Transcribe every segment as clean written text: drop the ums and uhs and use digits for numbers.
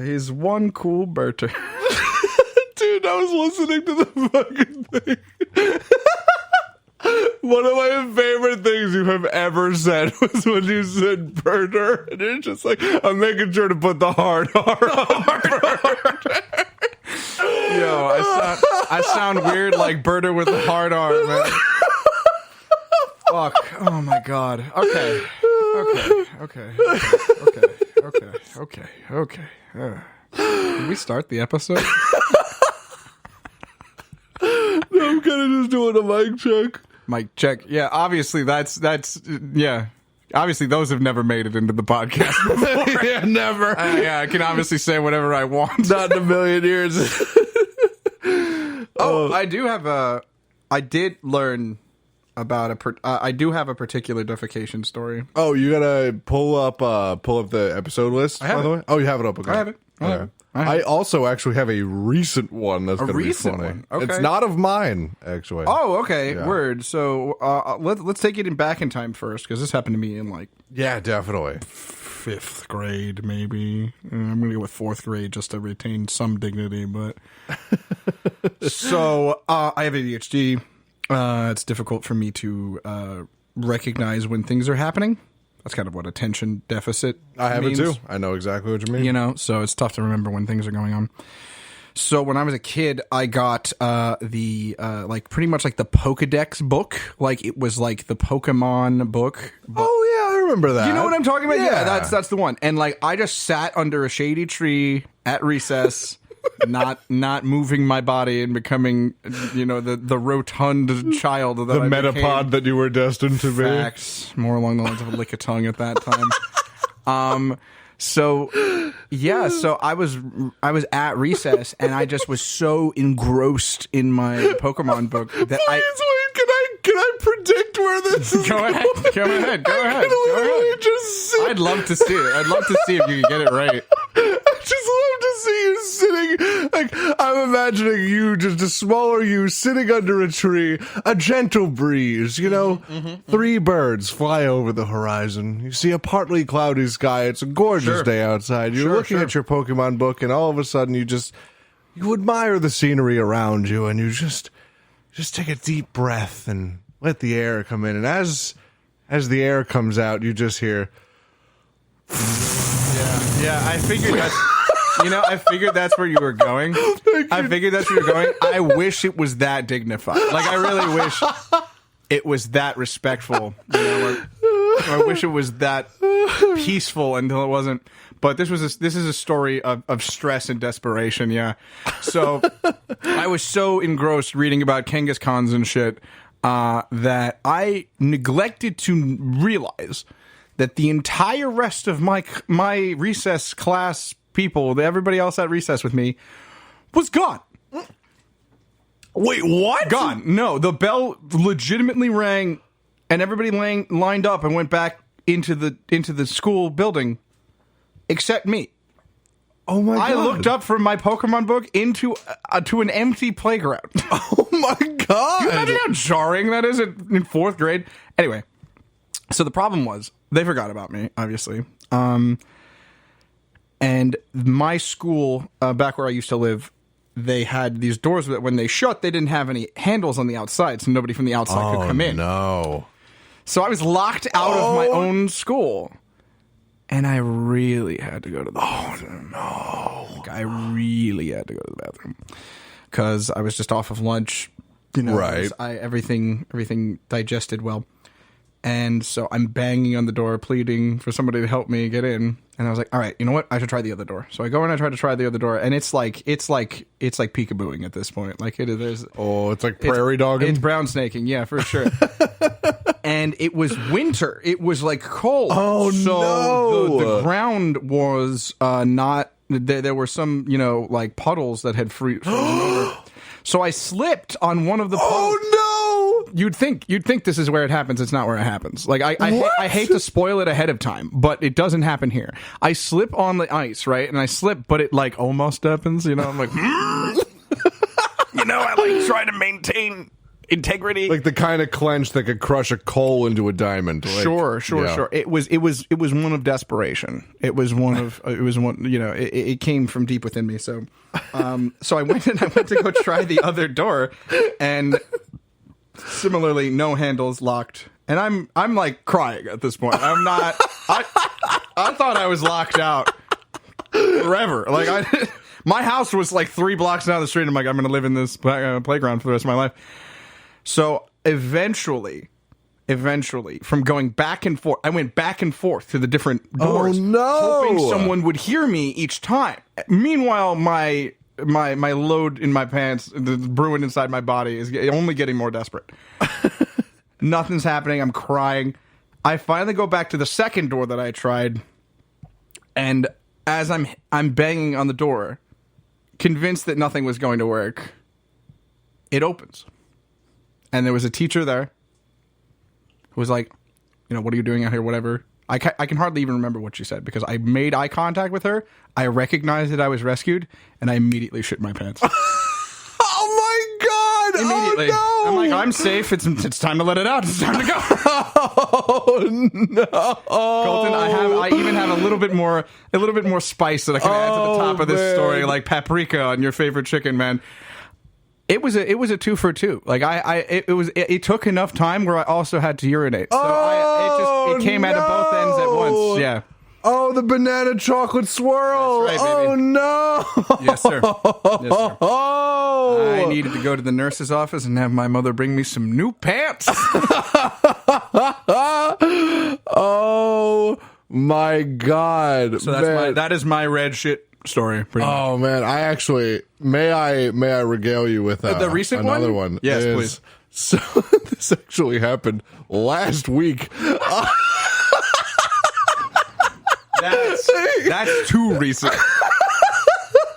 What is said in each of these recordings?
he's one cool Berter. Dude, I was listening to the fucking thing. One of my favorite things you have ever said was when you said Berter, and you're just like, I'm making sure to put the hard R on Berter. Yo, I sound weird like Berter with a hard R, man. Fuck. Oh my god. Okay. Did we start the episode? No, I'm kind of just doing a mic check. Mic check. Yeah, obviously that's yeah. Obviously those have never made it into the podcast before. Yeah, never. Yeah, I can obviously say whatever I want. Not in a million years. I did learn about I do have a particular defecation story. Oh, you gotta pull up the episode list. I have by the it. way. Oh, you have it up. Okay. I have it. Okay. I also actually have a recent one that's going to be funny. One. Okay. It's not of mine, actually. Oh, okay. Yeah. Word. So let's take it back in time first, because this happened to me in like Yeah, definitely. 5th grade, maybe. I'm going to go with 4th grade just to retain some dignity. But so I have ADHD. It's difficult for me to recognize when things are happening. That's kind of what attention deficit I have means. it too. I know exactly what you mean. You know, so it's tough to remember when things are going on. So when I was a kid, I got like pretty much like the Pokedex book. Like it was like the Pokemon book. Oh yeah, I remember that. You know what I'm talking about? Yeah. Yeah, that's the one. And like I just sat under a shady tree at recess, not moving my body and becoming, you know, the rotund child that the I metapod became. that you were destined to be. Facts. More along the lines of a lick of tongue at that time. So yeah, so I was at recess and I just was so engrossed in my Pokemon book that Can I predict where this is Go ahead. just see. I'd love to see it. I'd love to see if you could get it right. I just love to see you sitting, like, I'm imagining you, just a smaller you, sitting under a tree, a gentle breeze, you know, 3 birds fly over the horizon. You see a partly cloudy sky. It's a gorgeous day outside. You're looking at your Pokemon book, and all of a sudden you admire the scenery around you, and you just take a deep breath and let the air come in. And as the air comes out, you just hear... Yeah, I figured that's... You know, I figured that's where you were going. I wish it was that dignified. Like, I really wish it was that respectful. You know, I wish it was that peaceful until it wasn't. But this is a story of stress and desperation, yeah. So I was so engrossed reading about Kangaskhan's and shit that I neglected to realize that the entire rest of my recess class people, everybody else at recess with me, was gone. Wait, what? Gone. No, the bell legitimately rang, and everybody lined up and went back into the school building, except me. Oh my god! I looked up from my Pokemon book into to an empty playground. Oh my god! Can you imagine how jarring that is in 4th grade? Anyway, so the problem was they forgot about me, obviously. And my school, back where I used to live, they had these doors that when they shut, they didn't have any handles on the outside, so nobody from the outside could come in. No. So I was locked out of my own school. And I really had to go to the bathroom. Oh, no. I really had to go to the bathroom. Because I was just off of lunch. You know, right. Everything digested well. And so I'm banging on the door, pleading for somebody to help me get in. And I was like, all right, you know what? I should try the other door. So I go in, I try to try the other door, and it's like peekabooing at this point. Like it is. Oh, it's like prairie dogging. It's brown snaking, yeah, for sure. And it was winter. It was like cold. Oh, so no. The ground was not. There were some, you know, like puddles that had frozen over. So I slipped on one of the puddles. Oh no! You'd think this is where it happens. It's not where it happens. Like I hate to spoil it ahead of time, but it doesn't happen here. I slip on the ice, right? And I slip, but it like almost happens. You know, I'm like, you know, I like try to maintain integrity. Like the kind of clench that could crush a coal into a diamond. Like, Sure. It was one of desperation. It was one, it came from deep within me. So, so I went to go try the other door, and similarly, no handles, locked. And I'm like crying at this point. I'm not. I thought I was locked out forever. Like my house was like 3 blocks down the street. I'm like, I'm going to live in this playground for the rest of my life. So eventually, from going back and forth, I went back and forth to the different doors, hoping someone would hear me each time. Meanwhile, my load in my pants, the brewing inside my body, is only getting more desperate. Nothing's happening. I'm crying. I finally go back to the second door that I tried, and as I'm banging on the door, convinced that nothing was going to work, it opens. And there was a teacher there who was like, what are you doing out here, whatever. I can hardly even remember what she said because I made eye contact with her. I recognized that I was rescued, and I immediately shit my pants. Oh my God! Immediately. Oh, no. I'm like, I'm safe. It's time to let it out. It's time to go. Oh no, Colton, I even have a little bit more spice that I can add to the top of this story, like paprika on your favorite chicken, man. It was a 2 for 2. Like it took enough time where I also had to urinate. So it came out of both ends at once. Yeah. Oh, the banana chocolate swirl. That's right, baby. Oh no. Yes, sir. Yes, sir. Oh. I needed to go to the nurse's office and have my mother bring me some new pants. Oh my God. So that is my red shit story. Oh man, I actually may I regale you with the recent another one? Yes, please. So this actually happened last week. That's too recent.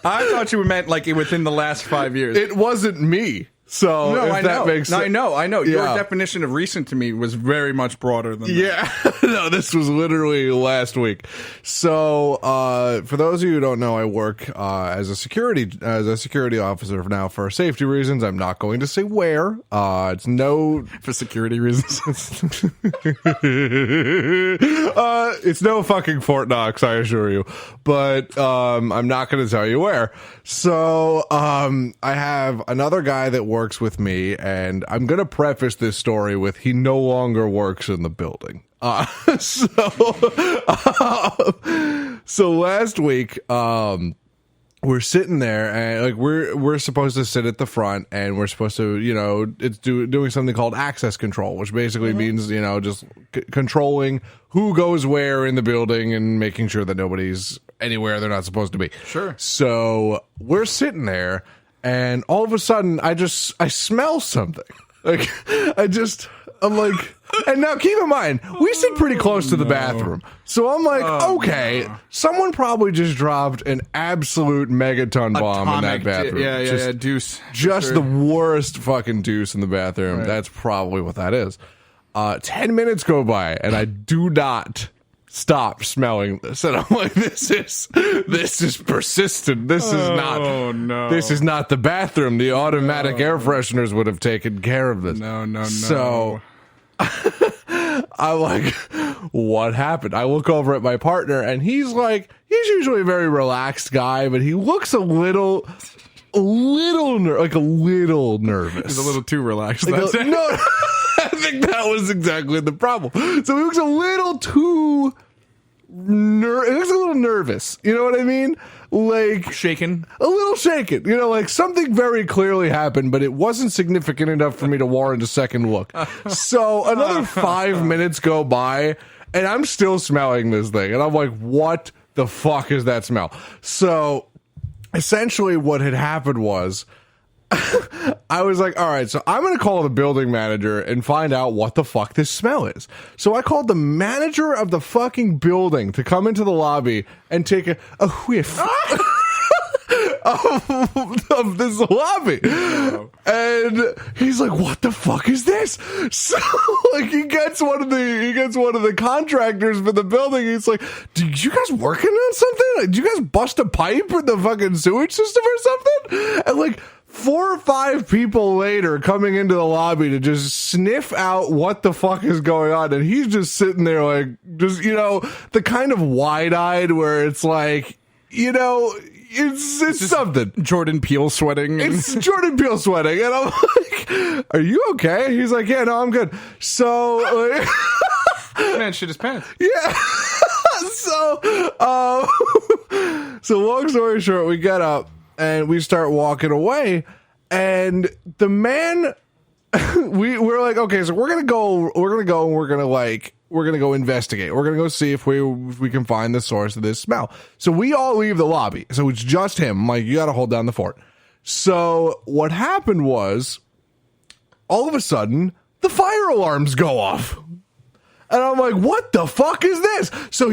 I thought you meant like within the last 5 years. It wasn't me. So no, if I that know. makes sense. I know. Yeah. Your definition of recent to me was very much broader than that. Yeah. No, this was literally last week. So, for those of you who don't know, I work as a security officer now for safety reasons. I'm not going to say where. It's no for security reasons. It's no fucking Fort Knox, I assure you. But I'm not going to tell you where. So, I have another guy that works with me, and I'm going to preface this story with he no longer works in the building. So last week, we're sitting there, and like we're supposed to sit at the front, and we're supposed to, it's doing something called access control, which basically means, just controlling who goes where in the building and making sure that nobody's anywhere they're not supposed to be. Sure. So we're sitting there, and all of a sudden, I smell something. Like, I'm like, and now keep in mind, we sit pretty close to the bathroom. So I'm like, okay, someone probably just dropped an absolute megaton bomb in that bathroom. Yeah, deuce. Just the worst fucking deuce in the bathroom. Right. That's probably what that is. 10 minutes go by, and I do not stop smelling this, and I'm like, this is persistent. This is not the bathroom. The automatic air fresheners would have taken care of this. No. So I'm like, what happened? I look over at my partner, and he's usually a very relaxed guy, but he looks a little nervous. He's a little too relaxed. No, I think that was exactly the problem. So he looks a little too nervous. You know what I mean? Like shaken. A little shaken. Like something very clearly happened, but it wasn't significant enough for me to warrant a second look. So another 5 minutes go by, and I'm still smelling this thing. And I'm like, what the fuck is that smell? So essentially what had happened was, I was like, all right, so I'm going to call the building manager and find out what the fuck this smell is. So I called the manager of the fucking building to come into the lobby and take a whiff of this lobby. And he's like, what the fuck is this? So like he gets one of the contractors for the building. He's like, did you guys working on something? Like, did you guys bust a pipe in the fucking sewage system or something? And like 4 or 5 people later coming into the lobby to just sniff out what the fuck is going on. And he's just sitting there like, just, the kind of wide-eyed where it's like, it's something. Jordan Peele sweating. It's Jordan Peele sweating. And I'm like, are you okay? He's like, yeah, no, I'm good. So, like, man shit his pants. Yeah. So long story short, we get up and we start walking away, and the man, we're like, okay, so we're gonna go and we're gonna go investigate. We're gonna go see if we can find the source of this smell. So we all leave the lobby. So it's just him. I'm like, you gotta hold down the fort. So what happened was, all of a sudden, the fire alarms go off. And I'm like, what the fuck is this? So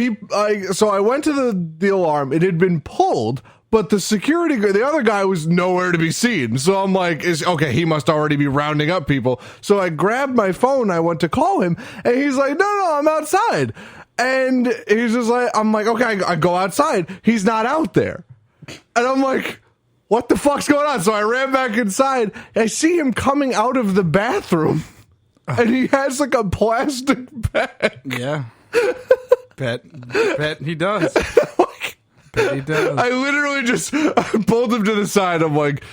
I went to the alarm. It had been pulled, but the other guy was nowhere to be seen. So I'm like, okay, he must already be rounding up people. So I grabbed my phone. I went to call him, and he's like, no, I'm outside. And he's just like, I'm like, okay, I go outside. He's not out there. And I'm like, what the fuck's going on? So I ran back inside. And I see him coming out of the bathroom. And he has like a plastic bag. Yeah. Bet he does. Bet he does. I literally just pulled him to the side. I'm like,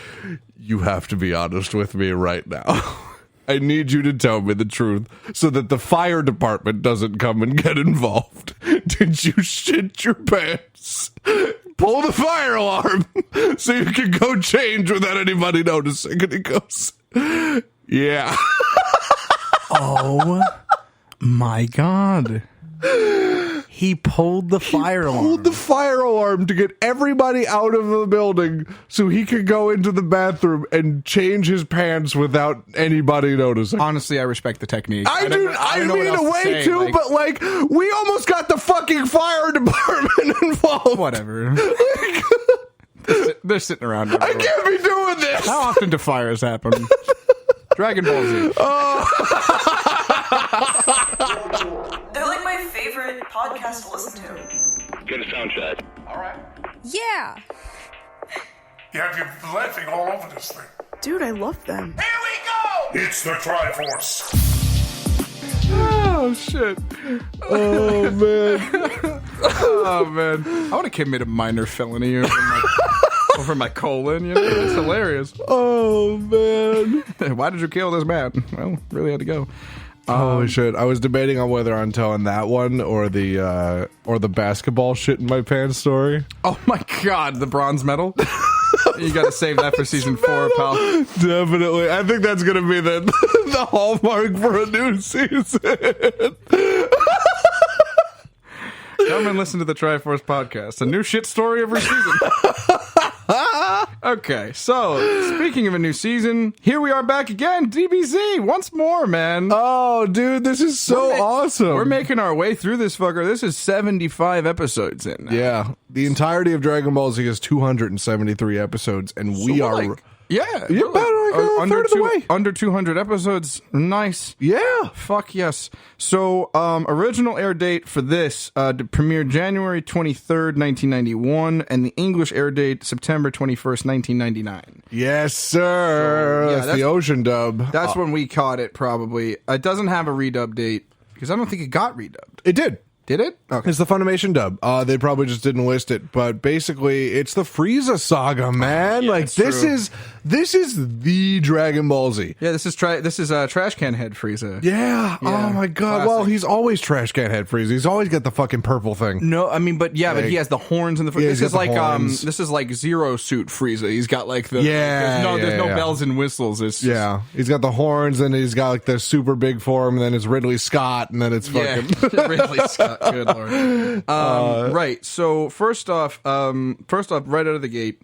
you have to be honest with me right now. I need you to tell me the truth so that the fire department doesn't come and get involved. Did you shit your pants? Pull the fire alarm so you can go change without anybody noticing. And he goes, yeah. Oh my God. He pulled the fire alarm. Pulled the fire alarm to get everybody out of the building so he could go into the bathroom and change his pants without anybody noticing. Honestly, I respect the technique. I mean, in a way too, like, but like, we almost got the fucking fire department involved. Whatever. They're sitting around everywhere. I can't be doing this. How often do fires happen? Dragon Ball Z. They're like my favorite podcast to listen to. Get a sound check. All right. Yeah. Yeah, you're laughing all over this thing. Dude, I love them. Here we go! It's the Tryforce. Oh, shit. Oh, man. Oh, man. I would have committed a minor felony over my colon, It's hilarious. Oh, man. Why did you kill this man? Well, really had to go. Holy shit. I was debating on whether I'm telling that one or the basketball shit in my pants story. Oh, my God. The bronze medal? You got to save that for season 4, pal. Definitely. I think that's going to be the hallmark for a new season. Come and listen to the Tryforce podcast. A new shit story every season. Okay, so speaking of a new season, here we are back again, DBZ, once more, man. Oh, dude, this is so awesome. We're making our way through this fucker. This is 75 episodes in now. Yeah, the entirety of Dragon Ball Z is 273 episodes, and we are... Like, yeah. You're about like a third of the way. Under 200 episodes. Nice. Yeah. Fuck yes. So, original air date for this premiered January 23rd, 1991, and the English air date September 21st, 1999. Yes, sir. So, yeah, that's the Ocean dub. That's when we caught it, probably. It doesn't have a redub date, because I don't think it got redubbed. It did. Did it? Okay. It's the Funimation dub. They probably just didn't list it, but basically, it's the Frieza saga, man. Yeah, like this is the Dragon Ball Z. Yeah, this is Trash Can Head Frieza. Yeah. Oh my god. Classic. Well, he's always Trash Can Head Frieza. He's always got the fucking purple thing. No, I mean, but yeah, but he has the horns in the. Yeah, this is like Zero Suit Frieza. He's got like the. Yeah. There's no bells and whistles. It's just, he's got the horns, and he's got like the super big form, and then it's Ridley Scott, and then it's fucking Ridley Scott. Good lord. Right. So first off, right out of the gate,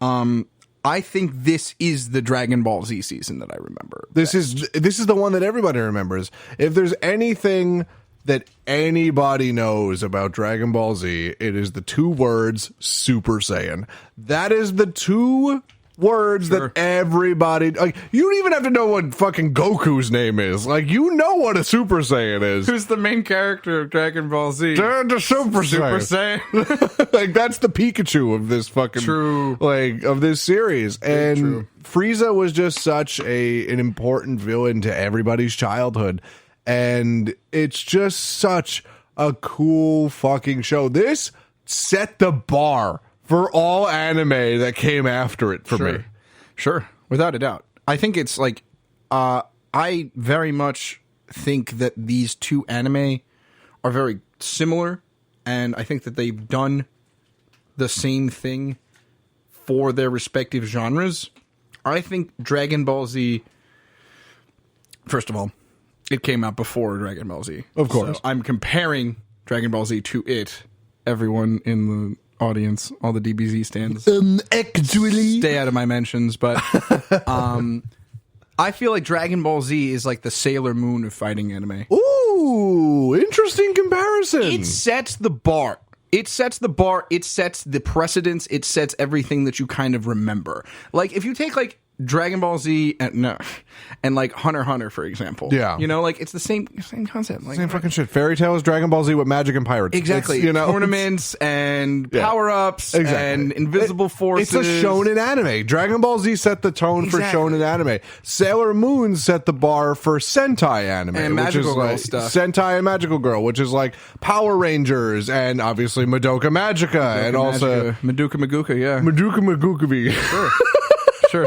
I think this is the Dragon Ball Z season that I remember. This is the one that everybody remembers. If there's anything that anybody knows about Dragon Ball Z, it is the 2 words Super Saiyan. That is the 2 words that everybody, like, you don't even have to know what fucking Goku's name is. Like, you know what a Super Saiyan is. Who's the main character of Dragon Ball Z? The Super Saiyan. Like, that's the Pikachu of this fucking True. like of this series. And Frieza was just such an important villain to everybody's childhood, and it's just such a cool fucking show. This set the bar for all anime that came after it for me. Sure, without a doubt. I think it's like, I very much think that these two anime are very similar, and I think that they've done the same thing for their respective genres. I think Dragon Ball Z, first of all, it came out before Dragon Ball Z. Of course. So I'm comparing Dragon Ball Z to it. Everyone in the audience, all the DBZ stands, Actually, stay out of my mentions, but I feel like Dragon Ball Z is like the Sailor Moon of fighting anime. ooh, interesting comparison. It sets the bar. It sets the bar. It sets the precedence. It sets everything that you kind of remember. Like, if you take, like, Dragon Ball Z and like Hunter x Hunter, for example. Yeah. You know, like, it's the same concept. Like, Same fucking shit. Fairy Tales, Dragon Ball Z with magic and pirates. exactly. It's, you know, tournaments and Yeah. power-ups Exactly. and invisible forces. It's a shonen anime. Dragon Ball Z set the tone Exactly. for shonen anime. Sailor Moon set the bar for Sentai anime, And which Magical is Girl like stuff. Sentai and Magical Girl, which is like Power Rangers and obviously Madoka Magica and also Madoka Maguka, yeah. Madoka Magukabi. Sure.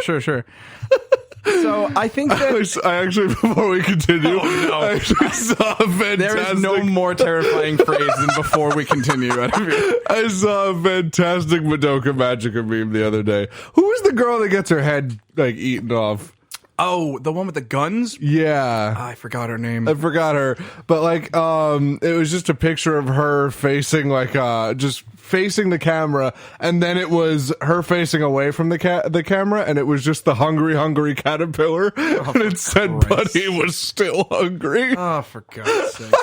So I think that I actually, before we continue, I actually saw a fantastic. there is no more terrifying phrase than before we continue. Out of here. I saw a fantastic Madoka Magica meme the other day. Who is the girl that gets her head like eaten off? Oh, the one with the guns? Yeah. I forgot her name. I forgot her, but like, it was just a picture of her facing like, just facing the camera, and then it was her facing away from the camera, and it was just the hungry caterpillar, and it said, "But he was still hungry." Oh, for God's sake.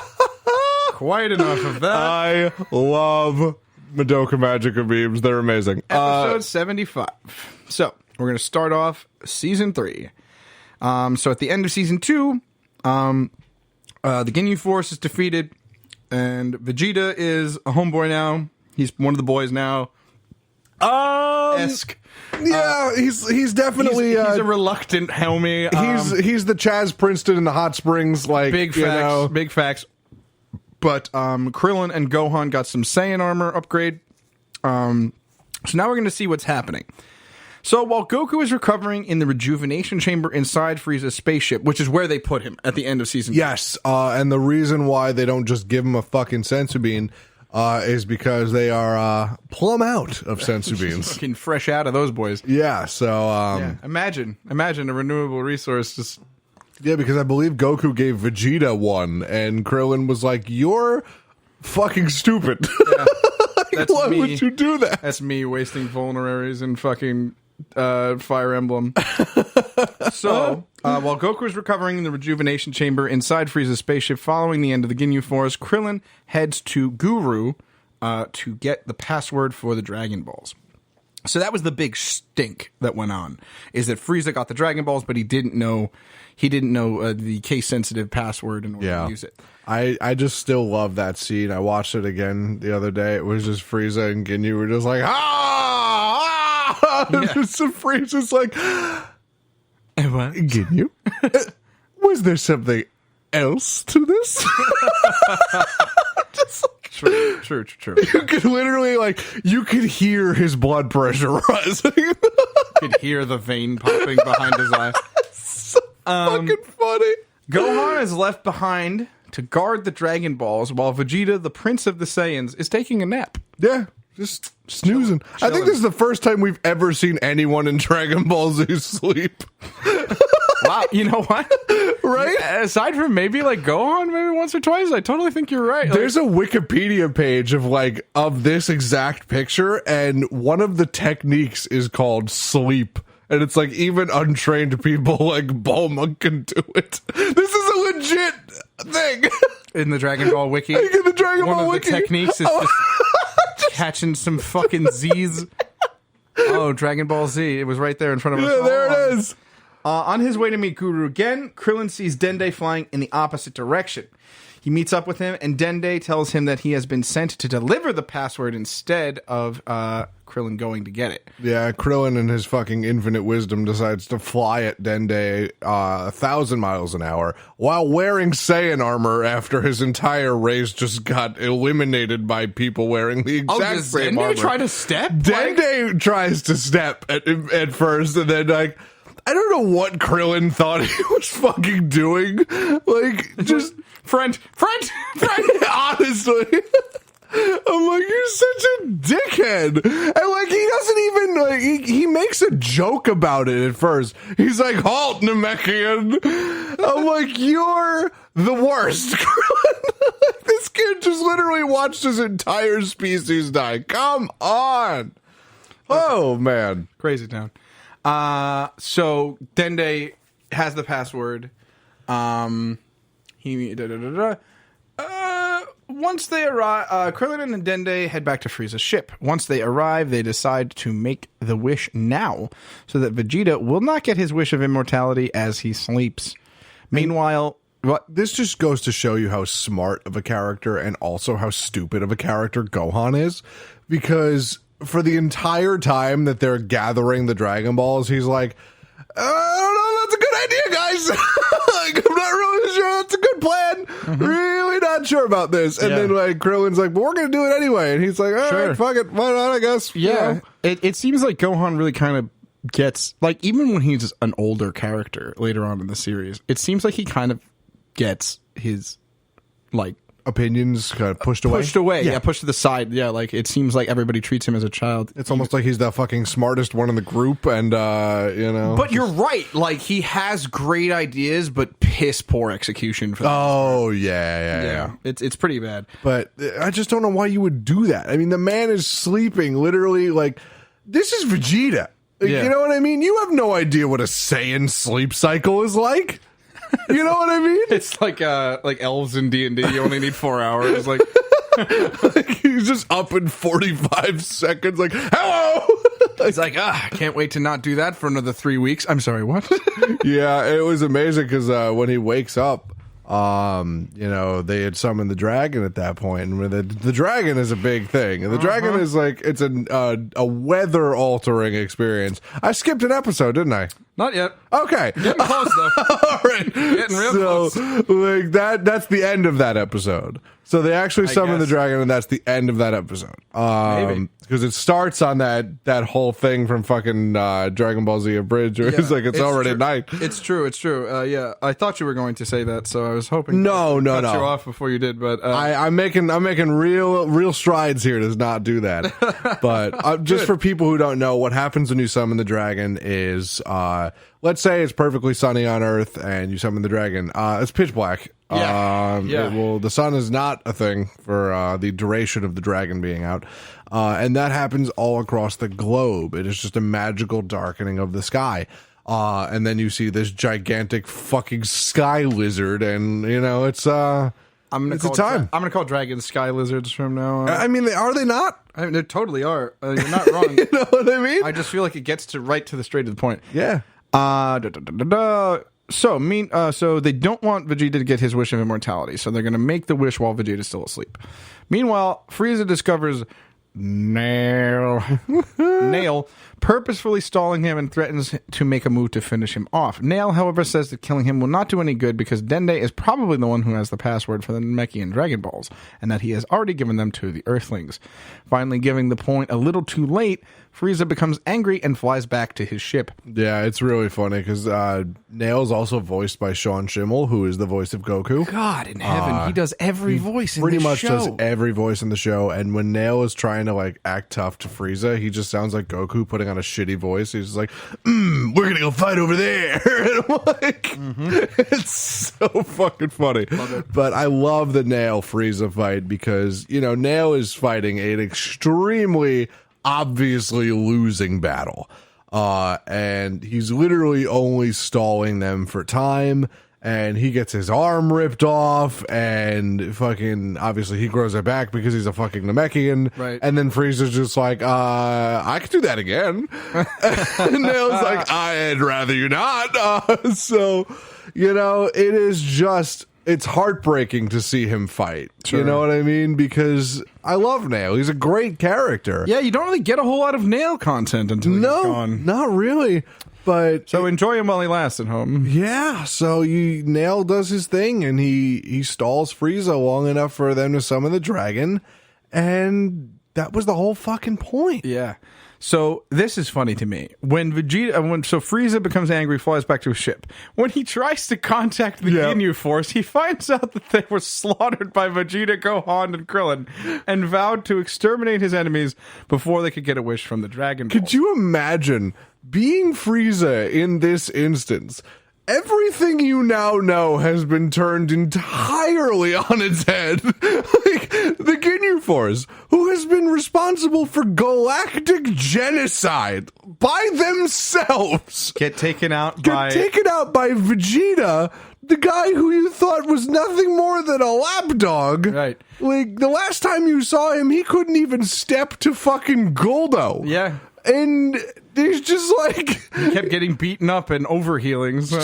Quite enough of that. I love Madoka Magica memes; they're amazing. Episode 75. So, we're going to start off Season 3. So, at the end of Season 2, the Ginyu Force is defeated, and Vegeta is a homeboy now. He's one of the boys now. Esque. Yeah, he's definitely He's a reluctant homie. he's the Chaz Princeton in the hot springs, like Big you facts. know. Big facts. But Krillin and Gohan got some Saiyan armor upgrade. So now we're going to see what's happening. So while Goku is recovering in the rejuvenation chamber inside Frieza's spaceship, which is where they put him at the end of season 2. Yes, and the reason why they don't just give him a fucking sensu bean is because they are plumb out of sensu beans. Fucking fresh out of those boys. Yeah, so Yeah. Imagine a renewable resource just... yeah, because I believe Goku gave Vegeta one, and Krillin was like, "You're fucking stupid. Yeah, that's Why me. would you do that?" That's me wasting vulneraries in fucking Fire Emblem. So, while Goku is recovering in the rejuvenation chamber inside Frieza's spaceship following the end of the Ginyu Force, Krillin heads to Guru to get the password for the Dragon Balls. So that was the big stink that went on, is that Frieza got the Dragon Balls, but he didn't know the case-sensitive password in order to use it. I just still love that scene. I watched it again the other day. It was just Frieza and Ginyu were just like, Yeah. Just some Frieza's like, What? Ginyu? Was there something else to this? Just like, True. you could literally, like, you could hear his blood pressure rising. You could hear the vein popping behind his eye. Fucking funny. Gohan is left behind to guard the Dragon Balls while Vegeta, the Prince of the Saiyans, is taking a nap. Yeah, just snoozing. I think this is the first time we've ever seen anyone in Dragon Ball Z sleep. Wow, you know what? Right? Aside from maybe like Gohan maybe once or twice, I totally think you're right. Like, There's a Wikipedia page of this exact picture, and one of the techniques is called sleep. And it's like even untrained people like Bulma can do it. This is a legit thing. in the Dragon Ball wiki. In the Dragon one Ball of wiki. the techniques is just catching some fucking Z's. Oh, Dragon Ball Z. It was right there in front of us. Yeah, there it is. On his way to meet Guru again, Krillin sees Dende flying in the opposite direction. He meets up with him, and Dende tells him that he has been sent to deliver the password instead of Krillin going to get it. Yeah, Krillin in his fucking infinite wisdom decides to fly at Dende 1,000 miles an hour while wearing Saiyan armor after his entire race just got eliminated by people wearing the exact same armor. Dende try to step? Dende tries to step at first, and then like I don't know what Krillin thought he was fucking doing. Like just friend. Honestly. I'm like, you're such a dickhead. And like, he doesn't even, like, he makes a joke about it at first. He's like, halt, Namekian. I'm like, you're the worst. This kid just literally watched his entire species die. Come on. Oh, man. Crazy town. So Dende has the password. Once they arrive, Krillin and Dende head back to Frieza's ship. Once they arrive, they decide to make the wish now, so that Vegeta will not get his wish of immortality as he sleeps. Meanwhile, this just goes to show you how smart of a character and also how stupid of a character Gohan is, because for the entire time that they're gathering the Dragon Balls, he's like, I don't know, that's a good idea, guys. Like, I'm not really sure that's a good plan. Really not sure about this. And then like Krillin's like, but we're gonna do it anyway. And he's like, all right, fuck it, why not, I guess. Yeah. You know? It seems like Gohan really kind of gets, like, even when he's an older character later on in the series, it seems like he kind of gets his, like, opinions kind of pushed away. Pushed to the side. Yeah, like, it seems like everybody treats him as a child. It's almost like he's the fucking smartest one in the group, and you know. But you're right, like, he has great ideas, but piss poor execution for them. Oh yeah. It's pretty bad. But I just don't know why you would do that. I mean, the man is sleeping literally. Like, this is Vegeta. Yeah. You know what I mean? You have no idea what a Saiyan sleep cycle is like. You know what I mean? It's like elves in D&D. You only need 4 hours. Like, he's just up in 45 seconds. Like, hello. He's like, I can't wait to not do that for another 3 weeks. I'm sorry, what? Yeah, it was amazing because when he wakes up, you know, they had summoned the dragon at that point, and the dragon is a big thing, and the dragon is like, it's a weather altering experience. I skipped an episode, didn't I? Not yet. Okay, Getting close though. All right, Getting real close. Like that's the end of that episode. So they actually summon the dragon, and that's the end of that episode. Maybe. Because it starts on that whole thing from fucking Dragon Ball Z Abridged, where it's like it's already night. It's true. Yeah, I thought you were going to say that, so I was hoping. No. Cut you off before you did, but I'm making real strides here to not do that. But just for people who don't know, what happens when you summon the dragon is, let's say it's perfectly sunny on Earth, and you summon the dragon. It's pitch black. The sun is not a thing for the duration of the dragon being out. And that happens all across the globe. It is just a magical darkening of the sky. And then you see this gigantic fucking sky lizard, and you know, it's a time. I'm gonna call dragons sky lizards from now on. I mean, are they not? I mean, they totally are. You're not wrong. You know what I mean? I just feel like it gets right to the straight to the point. Yeah. So they don't want Vegeta to get his wish of immortality, so they're going to make the wish while Vegeta's still asleep. Meanwhile, Frieza discovers Nail purposefully stalling him and threatens to make a move to finish him off. Nail, however, says that killing him will not do any good because Dende is probably the one who has the password for the Namekian Dragon Balls, and that he has already given them to the Earthlings. Finally giving the point a little too late, Frieza becomes angry and flies back to his ship. Yeah, it's really funny because Nail's also voiced by Sean Schimmel, who is the voice of Goku. God in heaven, he does every voice in the show. Pretty much does every voice in the show, and when Nail is trying to like act tough to Frieza, he just sounds like Goku putting on a shitty voice. He's just like, we're gonna go fight over there. And I'm like, it's so fucking funny. But I love the Nail Frieza fight because, you know, Nail is fighting an extremely obviously losing battle. And he's literally only stalling them for time. And he gets his arm ripped off, and fucking obviously he grows it back because he's a fucking Namekian. Right. And then Frieza's just like, I could do that again. And Nail's like, I'd rather you not. So, you know, it is just it's heartbreaking to see him fight. You know what I mean? Because I love Nail. He's a great character. Yeah, you don't really get a whole lot of Nail content until he's gone. Not really. But so enjoy him while he lasts at home. Yeah, so Nail does his thing, and he stalls Frieza long enough for them to summon the dragon, and that was the whole fucking point. Yeah. So this is funny to me. When Frieza becomes angry, flies back to his ship. When he tries to contact the Ginyu Force, he finds out that they were slaughtered by Vegeta, Gohan, and Krillin, and vowed to exterminate his enemies before they could get a wish from the Dragon Ball. Could you imagine being Frieza in this instance? Everything you now know has been turned entirely on its head. Like, the Ginyu Force, who has been responsible for galactic genocide by themselves, get taken out by Vegeta, the guy who you thought was nothing more than a lapdog. Right. Like, the last time you saw him, he couldn't even step to fucking Goldo. Yeah. And he's just like... He kept getting beaten up and overhealing. So.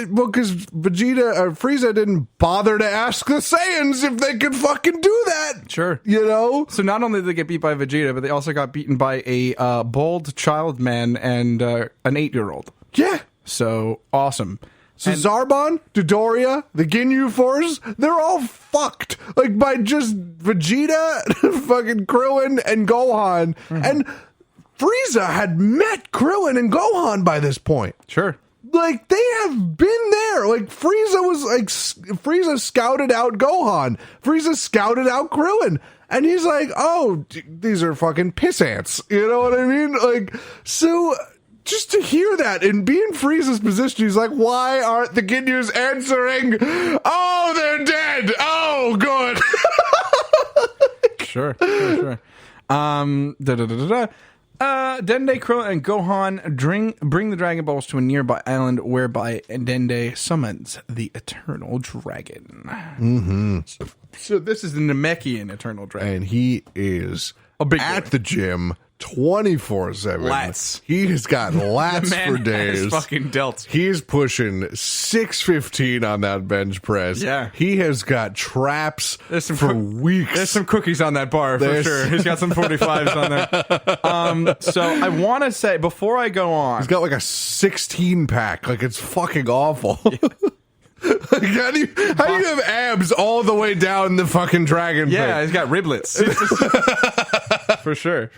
Because Frieza didn't bother to ask the Saiyans if they could fucking do that. Sure. You know? So not only did they get beat by Vegeta, but they also got beaten by a bald child man and an 8-year-old. Yeah. So awesome. So Zarbon, Dodoria, the Ginyu Force, they're all fucked. Like, by just Vegeta, fucking Krillin, and Gohan. Mm-hmm. And Frieza had met Krillin and Gohan by this point. Sure. Like, they have been there. Like, Frieza scouted out Gohan. Frieza scouted out Krillin. And he's like, oh, these are fucking piss ants. You know what I mean? Like, so... just to hear that and be in Frieza's position, he's like, why aren't the Ginyus answering? Oh, they're dead. Oh, good. Sure. Dende, Krillin, and Gohan bring the Dragon Balls to a nearby island whereby Dende summons the Eternal Dragon. Mm-hmm. So this is the Namekian Eternal Dragon. And he is at the gym 24/7. Lats. He has got lats for days. Has fucking dealt. He's pushing 615 on that bench press. Yeah. He has got traps for weeks. There's some cookies on that bar for sure. He's got some 45s on there. So I want to say, before I go on, he's got like a 16 pack. Like, it's fucking awful. Yeah. Like, how do you have abs all the way down the fucking dragon thing? Yeah, he's got riblets. For sure.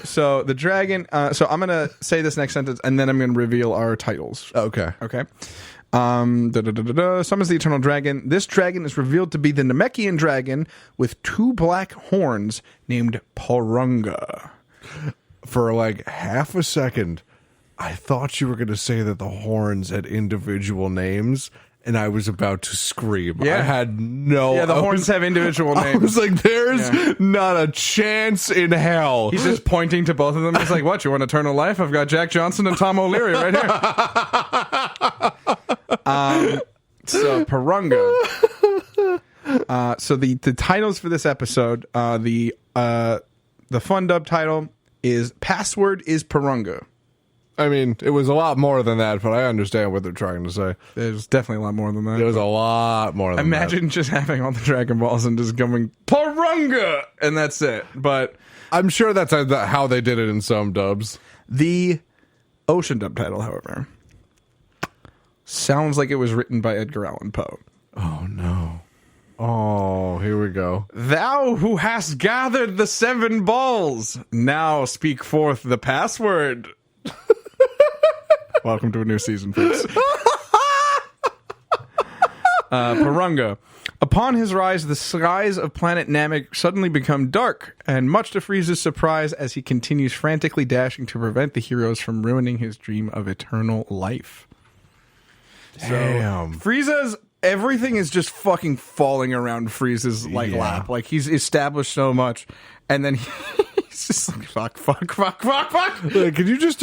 So the dragon, so I'm going to say this next sentence and then I'm going to reveal our titles. Okay. Summons the Eternal Dragon. This dragon is revealed to be the Namekian dragon with 2 black horns named Porunga. For like half a second, I thought you were going to say that the horns had individual names, and I was about to scream. Yeah. I had no... Yeah, the horns have individual names. I was like, there's not a chance in hell. He's just pointing to both of them. He's like, what, you want eternal life? I've got Jack Johnson and Tom O'Leary right here. So, Porunga. So the titles for this episode, the fun dub title is Password is Porunga. I mean, it was a lot more than that, but I understand what they're trying to say. There's definitely a lot more than that. There was a lot more than that. Imagine just having all the Dragon Balls and just going, Porunga! And that's it. But I'm sure that's how they did it in some dubs. The Ocean dub title, however, sounds like it was written by Edgar Allan Poe. Oh, no. Oh, here we go. Thou who hast gathered the 7 balls, now speak forth the password. Welcome to a new season, folks. Porunga. Upon his rise, the skies of planet Namek suddenly become dark, and much to Frieza's surprise, as he continues frantically dashing to prevent the heroes from ruining his dream of eternal life. Damn. So, Frieza's everything is just fucking falling around Frieza's lap. Like, he's established so much, and then he's just like, fuck. Could you just...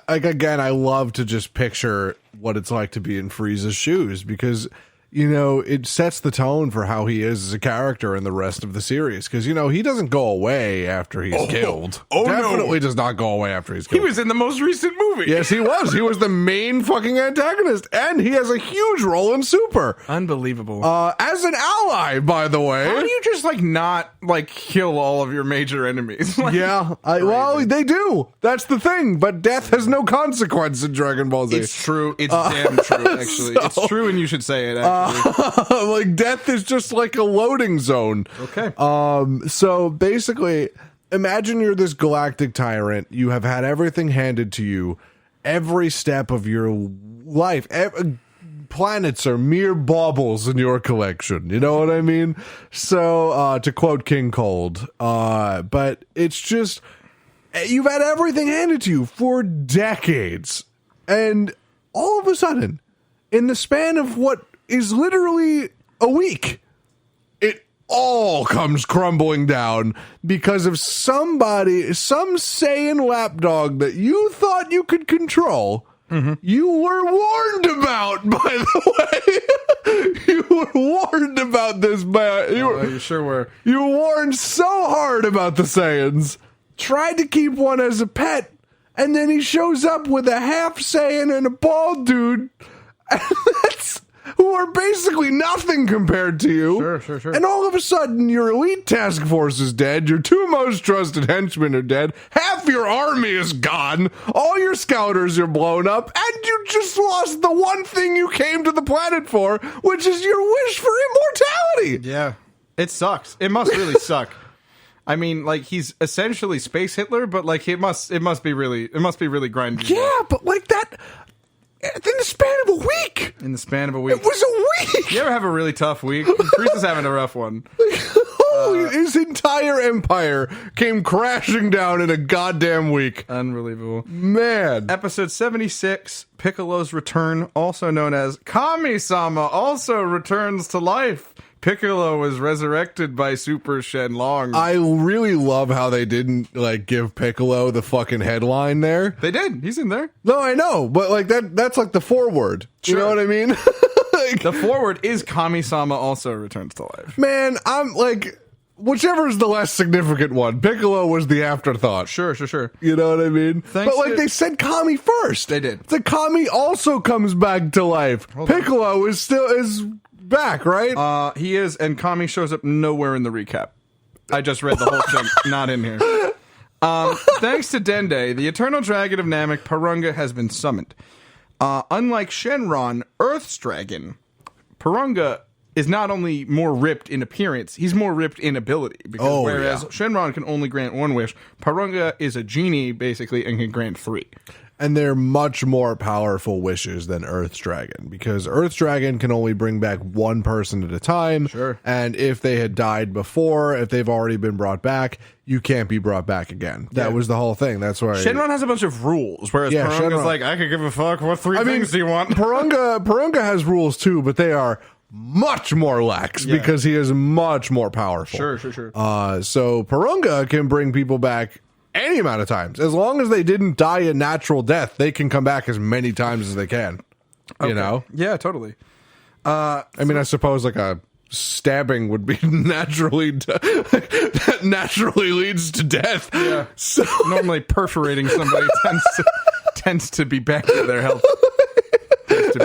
again, I love to just picture what it's like to be in Frieza's shoes, because you know, it sets the tone for how he is as a character in the rest of the series. Because, you know, he doesn't go away after he's killed. Oh, no. Definitely does not go away after he's He killed. was in the most recent movie. Yes, he was. He was the main fucking antagonist. And he has a huge role in Super. Unbelievable. As an ally, by the way. How do you just, like, not, like, kill all of your major enemies? Like, Yeah, well, they do. That's the thing. But death has no consequence in Dragon Ball Z. it's true. It's damn true, actually. It's true, and you should say it, actually. Like, death is just like a loading zone. Okay. So basically, imagine you're this galactic tyrant. You have had everything handed to you every step of your life. Planets are mere baubles in your collection. You know what I mean? So, to quote King Cold, but it's just, you've had everything handed to you for decades. And all of a sudden, in the span of what is literally a week, it all comes crumbling down because of some Saiyan lapdog that you thought you could control. You were warned about, by the way. You were warned about this, man. You sure were. You were warned so hard about the Saiyans. Tried to keep one as a pet, and then he shows up with a half Saiyan and a bald dude. Who are basically nothing compared to you. Sure. And all of a sudden, your elite task force is dead. Your two most trusted henchmen are dead. Half your army is gone. All your scouters are blown up. And you just lost the one thing you came to the planet for, which is your wish for immortality. Yeah. It sucks. It must really suck. I mean, like, he's essentially Space Hitler, but, like, it must be really grinding. Yeah, but like that... In the span of a week. In the span of a week. It was a week. You ever have a really tough week? Teresa's having a rough one. His entire empire came crashing down in a goddamn week. Unbelievable. Man. Episode 76, Piccolo's Return, also known as Kami-sama, also returns to life. Piccolo was resurrected by Super Shenlong. I really love how they didn't, like, give Piccolo the fucking headline there. They did. He's in there. No, I know, but, like, that's like the foreword. You know what I mean? Like, The forward is Kami-sama also returns to life. man, I'm, like... Whichever is the less significant one. Piccolo was the afterthought. Sure. You know what I mean? Thanks but, like, to- they said Kami first. They did. The Kami also comes back to life. Piccolo is back, right? He is, and Kami shows up nowhere in the recap. I just read the whole thing, not in here. Thanks to Dende, the Eternal Dragon of Namek, Purunga, has been summoned. Unlike Shenron, Earth's dragon, Purunga is not only more ripped in appearance, he's more ripped in ability. Because whereas Shenron can only grant one wish, Purunga is a genie, basically, and can grant 3. And they're much more powerful wishes than Earth's Dragon, because Earth's Dragon can only bring back one person at a time. Sure. And if they had died before, if they've already been brought back, you can't be brought back again. That was the whole thing. That's why Shenron has a bunch of rules, whereas Yeah, Purunga's Shenron- like, I could give a fuck. What 3 things do you want? Purunga has rules too, but they are much more lax because he is much more powerful. Sure. So Purunga can bring people back any amount of times. As long as they didn't die a natural death, they can come back as many times as they can. You know? Yeah, totally. I mean, I suppose like a stabbing would be naturally that naturally leads to death. Yeah. So Normally perforating somebody tends to be back to their health. Tends to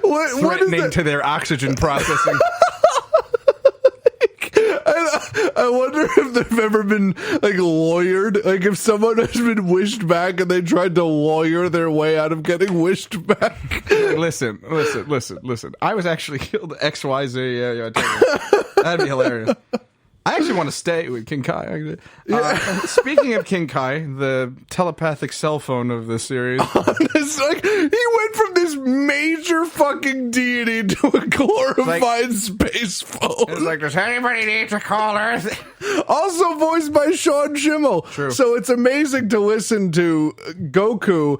be what is threatening that? to their oxygen processing. I wonder if they've ever been like lawyered. Like if someone has been wished back and they tried to lawyer their way out of getting wished back. Listen. I was actually killed XYZ. Yeah, I tell you. That'd be hilarious. I actually want to stay with King Kai. Speaking of King Kai, the telepathic cell phone of the series. It's like he went from this major fucking deity to a glorified space phone. It's like, does anybody need to call Earth? Also voiced by Sean Schimmel. True. So it's amazing to listen to Goku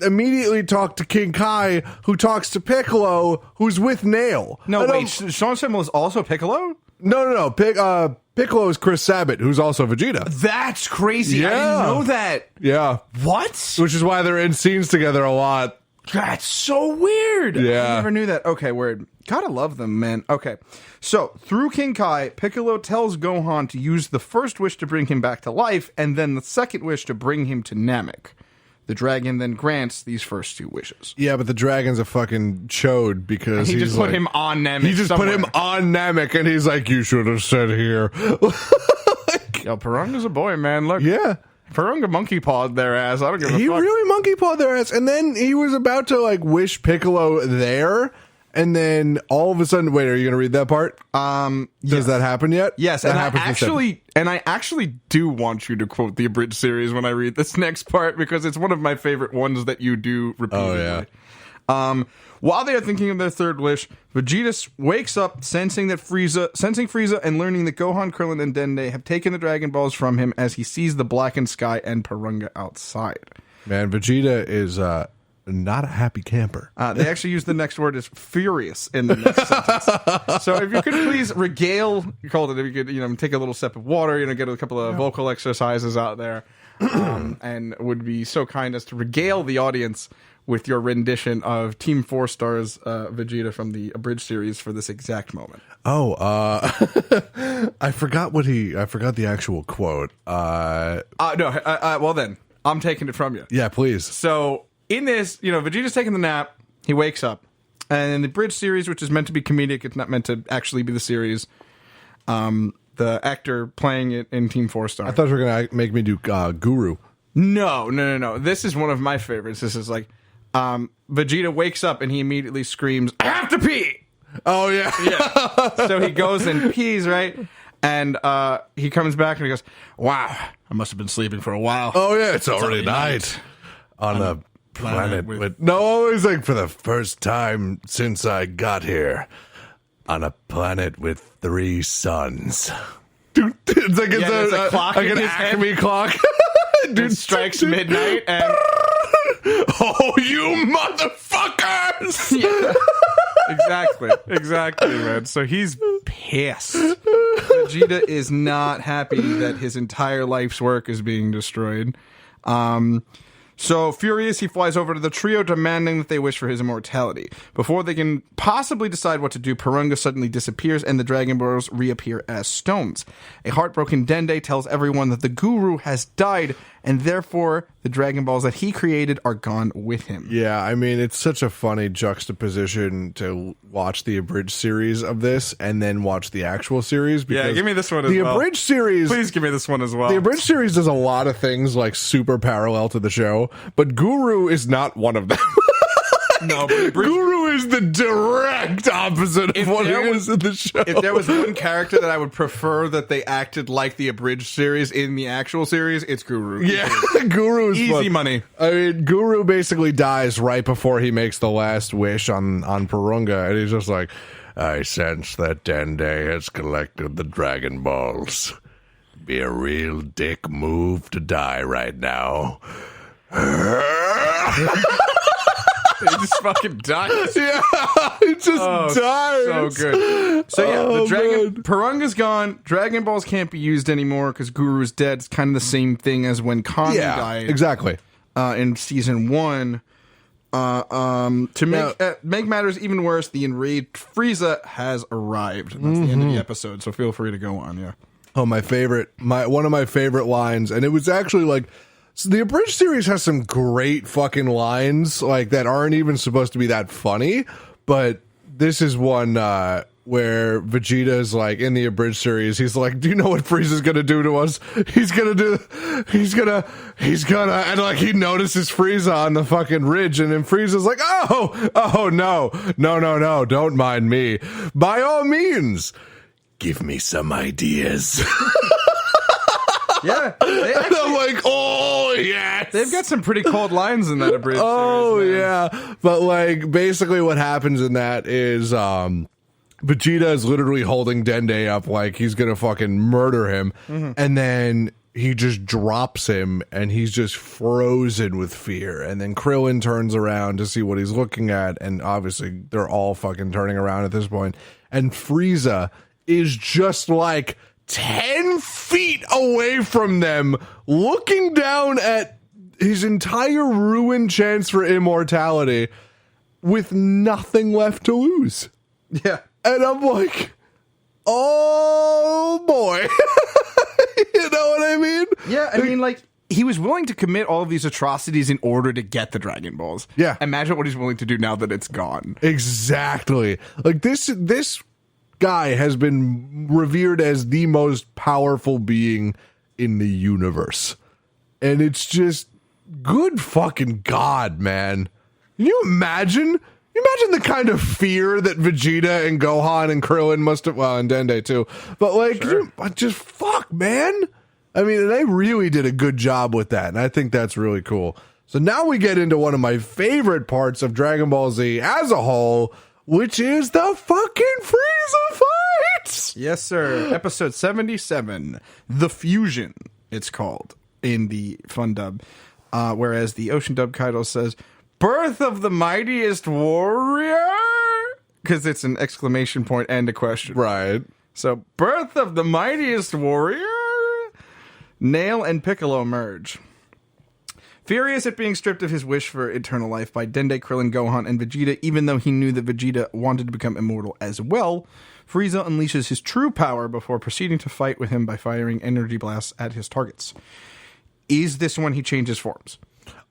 immediately talk to King Kai, who talks to Piccolo, who's with Nail. No, wait, Sean Schimmel is also Piccolo? No. Piccolo is Chris Sabat, who's also Vegeta. That's crazy. I Yeah. didn't know that. Yeah. What? Which is why they're in scenes together a lot. That's so weird. Yeah. I never knew that. Okay, weird. Gotta love them, man. Okay. So, through King Kai, Piccolo tells Gohan to use the first wish to bring him back to life, and then the second wish to bring him to Namek. The dragon then grants these first two wishes. Yeah, but the dragon's a fucking chode because He he's just put like, him on Namek. He just put him on Namek, and he's like, you should have said here. Yo, Parunga's a boy, man. Look. Yeah. Parunga monkey pawed their ass. I don't give a He fuck. really monkey pawed their ass, and then he was about to like wish Piccolo there, and then all of a sudden, wait, are you going to read that part? Does that happen yet? Yes, that and happens I actually do want you to quote the abridged series when I read this next part because it's one of my favorite ones that you do repeatedly. Oh, yeah. While they are thinking of their third wish, Vegeta wakes up, sensing Frieza, and learning that Gohan, Krillin, and Dende have taken the Dragon Balls from him as he sees the blackened sky and Parunga outside. Man, Vegeta is not a happy camper. They actually use the next word as furious in the next sentence. So if you could please regale, if you could, take a little sip of water, get a couple of vocal exercises out there, and would be so kind as to regale the audience with your rendition of Team 4 Star's Vegeta from the abridged series for this exact moment. Oh, I forgot the actual quote. Well then, I'm taking it from you. Yeah, please. So in this, Vegeta's taking the nap, he wakes up, and in the bridge series, which is meant to be comedic, it's not meant to actually be the series. The actor playing it in Team 4 Star. I thought you were gonna make me do Guru. No. This is one of my favorites. This is like, Vegeta wakes up and he immediately screams, "I have to pee!" Oh yeah, Yeah. So he goes and pees, right? And he comes back and he goes, "Wow, I must have been sleeping for a while." Oh yeah, it's already night on a planet with no. It's like for the first time since I got here on a planet with 3 suns. Dude, it's like there's a clock like in an his head. Acme clock. Dude strikes midnight and oh, you motherfuckers! yeah. Exactly, man. So he's pissed. Vegeta is not happy that his entire life's work is being destroyed. So furious, he flies over to the trio, demanding that they wish for his immortality. Before they can possibly decide what to do, Parunga suddenly disappears and the Dragon Balls reappear as stones. A heartbroken Dende tells everyone that the Guru has died, and therefore the Dragon Balls that he created are gone with him. Yeah, I mean, it's such a funny juxtaposition to watch the abridged series of this and then watch the actual series. Because Yeah, give me this one as well. The abridged series... Please give me this one as well. The abridged series does a lot of things like super parallel to the show, but Guru is not one of them. No, but Guru is the direct opposite of what he is in the show. If there was one character that I would prefer that they acted like the abridged series in the actual series, it's Guru. Yeah, Guru is Easy fun. money. I mean, Guru basically dies right before he makes the last wish on Purunga, and he's just like, I sense that Dende has collected the Dragon Balls. Be a real dick move to die right now. He just fucking dies. Yeah, he just dies. So good. So yeah, the dragon man. Purunga's gone. Dragon Balls can't be used anymore because Guru's dead. It's kind of the same thing as when Kami died. Exactly. In season 1. To make matters even worse, the enraged Frieza has arrived. And that's the end of the episode. So feel free to go on. Yeah. Oh, one of my favorite lines, and it was actually like. So the abridged series has some great fucking lines like that aren't even supposed to be that funny, but this is one where Vegeta is like in the abridged series. He's like, "Do you know what Frieza's gonna do to us? He's gonna," and like he notices Frieza on the fucking ridge, and then Frieza's like, "Oh no, don't mind me. By all means, give me some ideas." Yeah. And I'm like, oh, yes. They've got some pretty cold lines in that abridged series, man. Yeah. But, like, basically what happens in that is Vegeta is literally holding Dende up like he's going to fucking murder him. Mm-hmm. And then he just drops him, and he's just frozen with fear. And then Krillin turns around to see what he's looking at, and obviously they're all fucking turning around at this point. And Frieza is just like 10 feet away from them, looking down at his entire ruined chance for immortality with nothing left to lose. Yeah. And I'm like, oh boy. You know what I mean? Yeah, I mean, like, he was willing to commit all of these atrocities in order to get the Dragon Balls. Yeah. Imagine what he's willing to do now that it's gone. Exactly. Like this guy has been revered as the most powerful being in the universe. And it's just good fucking God, man. Can you imagine? You imagine the kind of fear that Vegeta and Gohan and Krillin must have, well, and Dende too. But like, just fuck, man. I mean, they really did a good job with that, and I think that's really cool. So now we get into one of my favorite parts of Dragon Ball Z as a whole, which is the fucking Frieza fights. Yes, sir. Episode 77, The Fusion, it's called in the fun dub. Whereas the Ocean dub title says, Birth of the Mightiest Warrior? Because it's an exclamation point and a question. Right. So, Birth of the Mightiest Warrior? Nail and Piccolo merge. Furious at being stripped of his wish for eternal life by Dende, Krillin, Gohan, and Vegeta, even though he knew that Vegeta wanted to become immortal as well, Frieza unleashes his true power before proceeding to fight with him by firing energy blasts at his targets. Is this when he changes forms?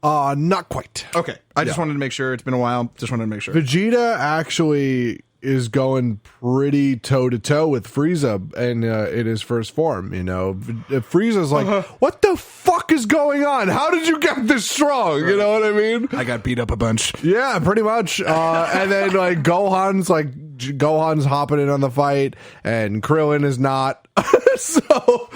Not quite. Okay. I just wanted to make sure. It's been a while. Just wanted to make sure. Vegeta actually is going pretty toe-to-toe with Frieza in his first form, you know. Frieza's like, what the fuck is going on? How did you get this strong? You know what I mean? I got beat up a bunch. Yeah, pretty much. And then like Gohan's hopping in on the fight, and Krillin is not. So,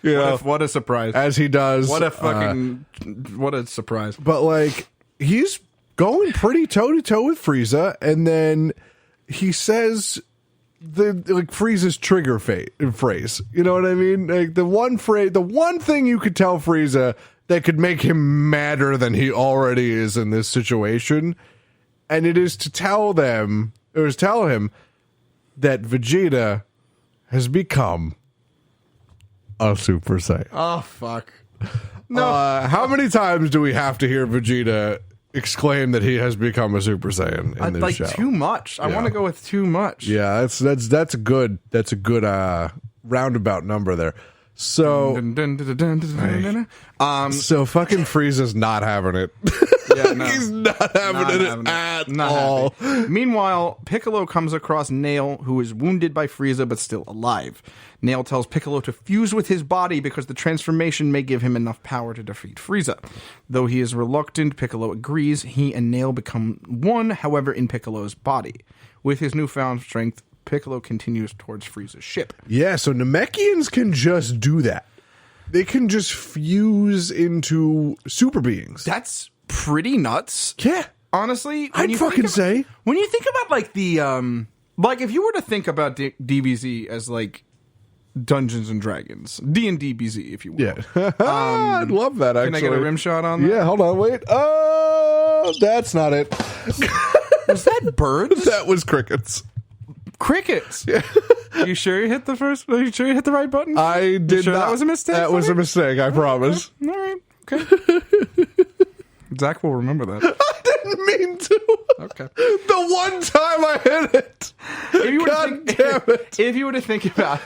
you know, What a surprise. as he does. What a surprise. But like, he's going pretty toe-to-toe with Frieza, and then he says Frieza's trigger phrase. You know what I mean? Like the one thing you could tell Frieza that could make him madder than he already is in this situation, and it is to tell him that Vegeta has become a Super Saiyan. Oh, fuck. No. How many times do we have to hear Vegeta exclaim that he has become a Super Saiyan in this show? Too much. I want to go with too much. Yeah, that's a good roundabout number there. So so fucking Frieza's not having it. Yeah, no. He's not having it at all. Meanwhile, Piccolo comes across Nail, who is wounded by Frieza but still alive. Nail tells Piccolo to fuse with his body because the transformation may give him enough power to defeat Frieza. Though he is reluctant, Piccolo agrees. He and Nail become one, however, in Piccolo's body. With his newfound strength, Piccolo continues towards Frieza's ship. Yeah, so Namekians can just do that. They can just fuse into super beings. That's pretty nuts. Yeah. Honestly, I'd fucking say. When you think about like the like if you were to think about DBZ as like Dungeons and Dragons, D&D BZ, if you will. Yeah. I'd love that, actually. Can I get a rim shot on that? Yeah, hold on, wait. Oh, that's not it. Was that birds? That was crickets. Crickets. Yeah. You sure you hit the right button? I did sure not. That was a mistake? That was a mistake, I promise. All right. Okay. Zach will remember that. I didn't mean to. Okay. The one time I hit it. If you were to think about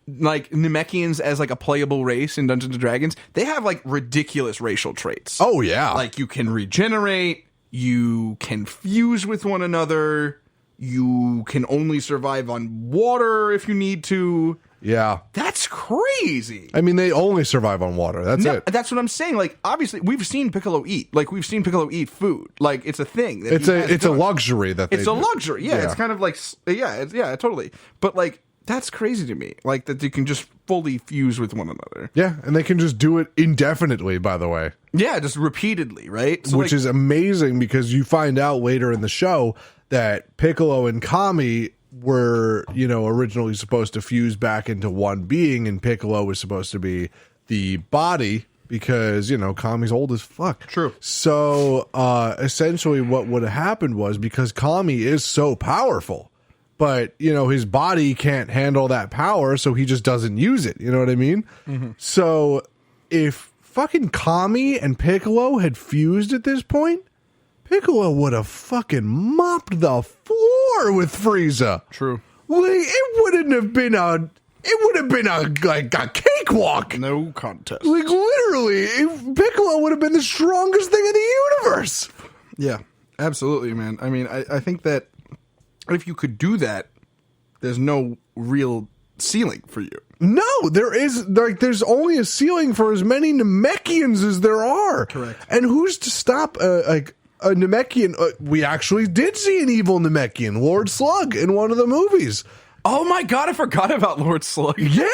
like Namekians as like a playable race in Dungeons and Dragons, they have like ridiculous racial traits. Oh yeah. Like you can regenerate, you can fuse with one another, you can only survive on water if you need to. Yeah. That's crazy. I mean, they only survive on water. That's it. That's what I'm saying. Like, obviously, we've seen Piccolo eat. Like, we've seen Piccolo eat food. Like, it's a thing. It's a luxury that they It's a luxury. Yeah, it's kind of like, yeah, totally. But, like, that's crazy to me. Like, that you can just fully fuse with one another. Yeah, and they can just do it indefinitely, by the way. Yeah, just repeatedly, right? So, which is amazing because you find out later in the show that Piccolo and Kami were, you know, originally supposed to fuse back into one being, and Piccolo was supposed to be the body because, you know, Kami's old as fuck. True. So essentially what would have happened was, because Kami is so powerful, but, you know, his body can't handle that power, so he just doesn't use it. You know what I mean? Mm-hmm. So if fucking Kami and Piccolo had fused at this point, Piccolo would have fucking mopped the floor with Frieza. True. Like, it wouldn't have been a. It would have been a cakewalk. No contest. Like, literally, Piccolo would have been the strongest thing in the universe. Yeah, absolutely, man. I mean, I think that if you could do that, there's no real ceiling for you. No, there's only a ceiling for as many Namekians as there are. Correct. And who's to stop a Namekian? We actually did see an evil Namekian, Lord Slug, in one of the movies. Oh my god, I forgot about Lord Slug. Yeah,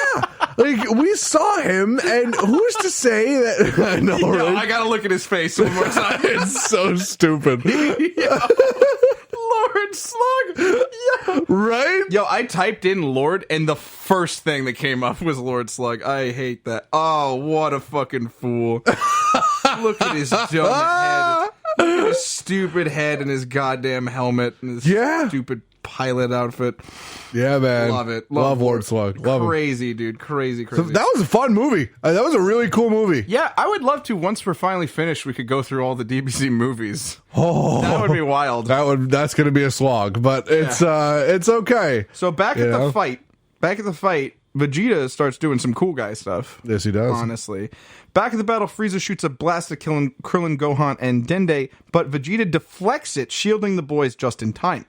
like we saw him, and who's to say that? I know, right? I gotta look at his face one more time. It's so stupid. Lord Slug. Yeah. Right? Yo, I typed in Lord, and the first thing that came up was Lord Slug. I hate that. Oh, what a fucking fool. Look at his dumb head. Look at his stupid head and his goddamn helmet and his stupid pilot outfit. Yeah, man. Love it. Love Lord Slug. Love crazy, dude. Crazy. So that was a fun movie. That was a really cool movie. Yeah, I would love to. Once we're finally finished, we could go through all the DBZ movies. Oh, that would be wild. That's going to be a slog, but it's okay. So back at the fight, Vegeta starts doing some cool guy stuff. Yes, he does. Honestly. Back at the battle, Frieza shoots a blast at Krillin, Gohan, and Dende, but Vegeta deflects it, shielding the boys just in time.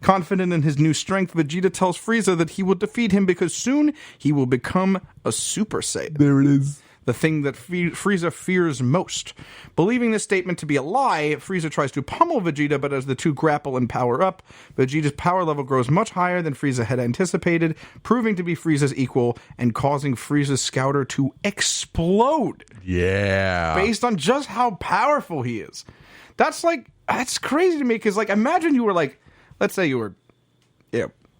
Confident in his new strength, Vegeta tells Frieza that he will defeat him because soon he will become a Super Saiyan. There it is. The thing that Frieza fears most. Believing this statement to be a lie, Frieza tries to pummel Vegeta, but as the two grapple and power up, Vegeta's power level grows much higher than Frieza had anticipated, proving to be Frieza's equal and causing Frieza's scouter to explode. Yeah. Based on just how powerful he is. That's crazy to me, because, like, imagine you were, like, let's say you were,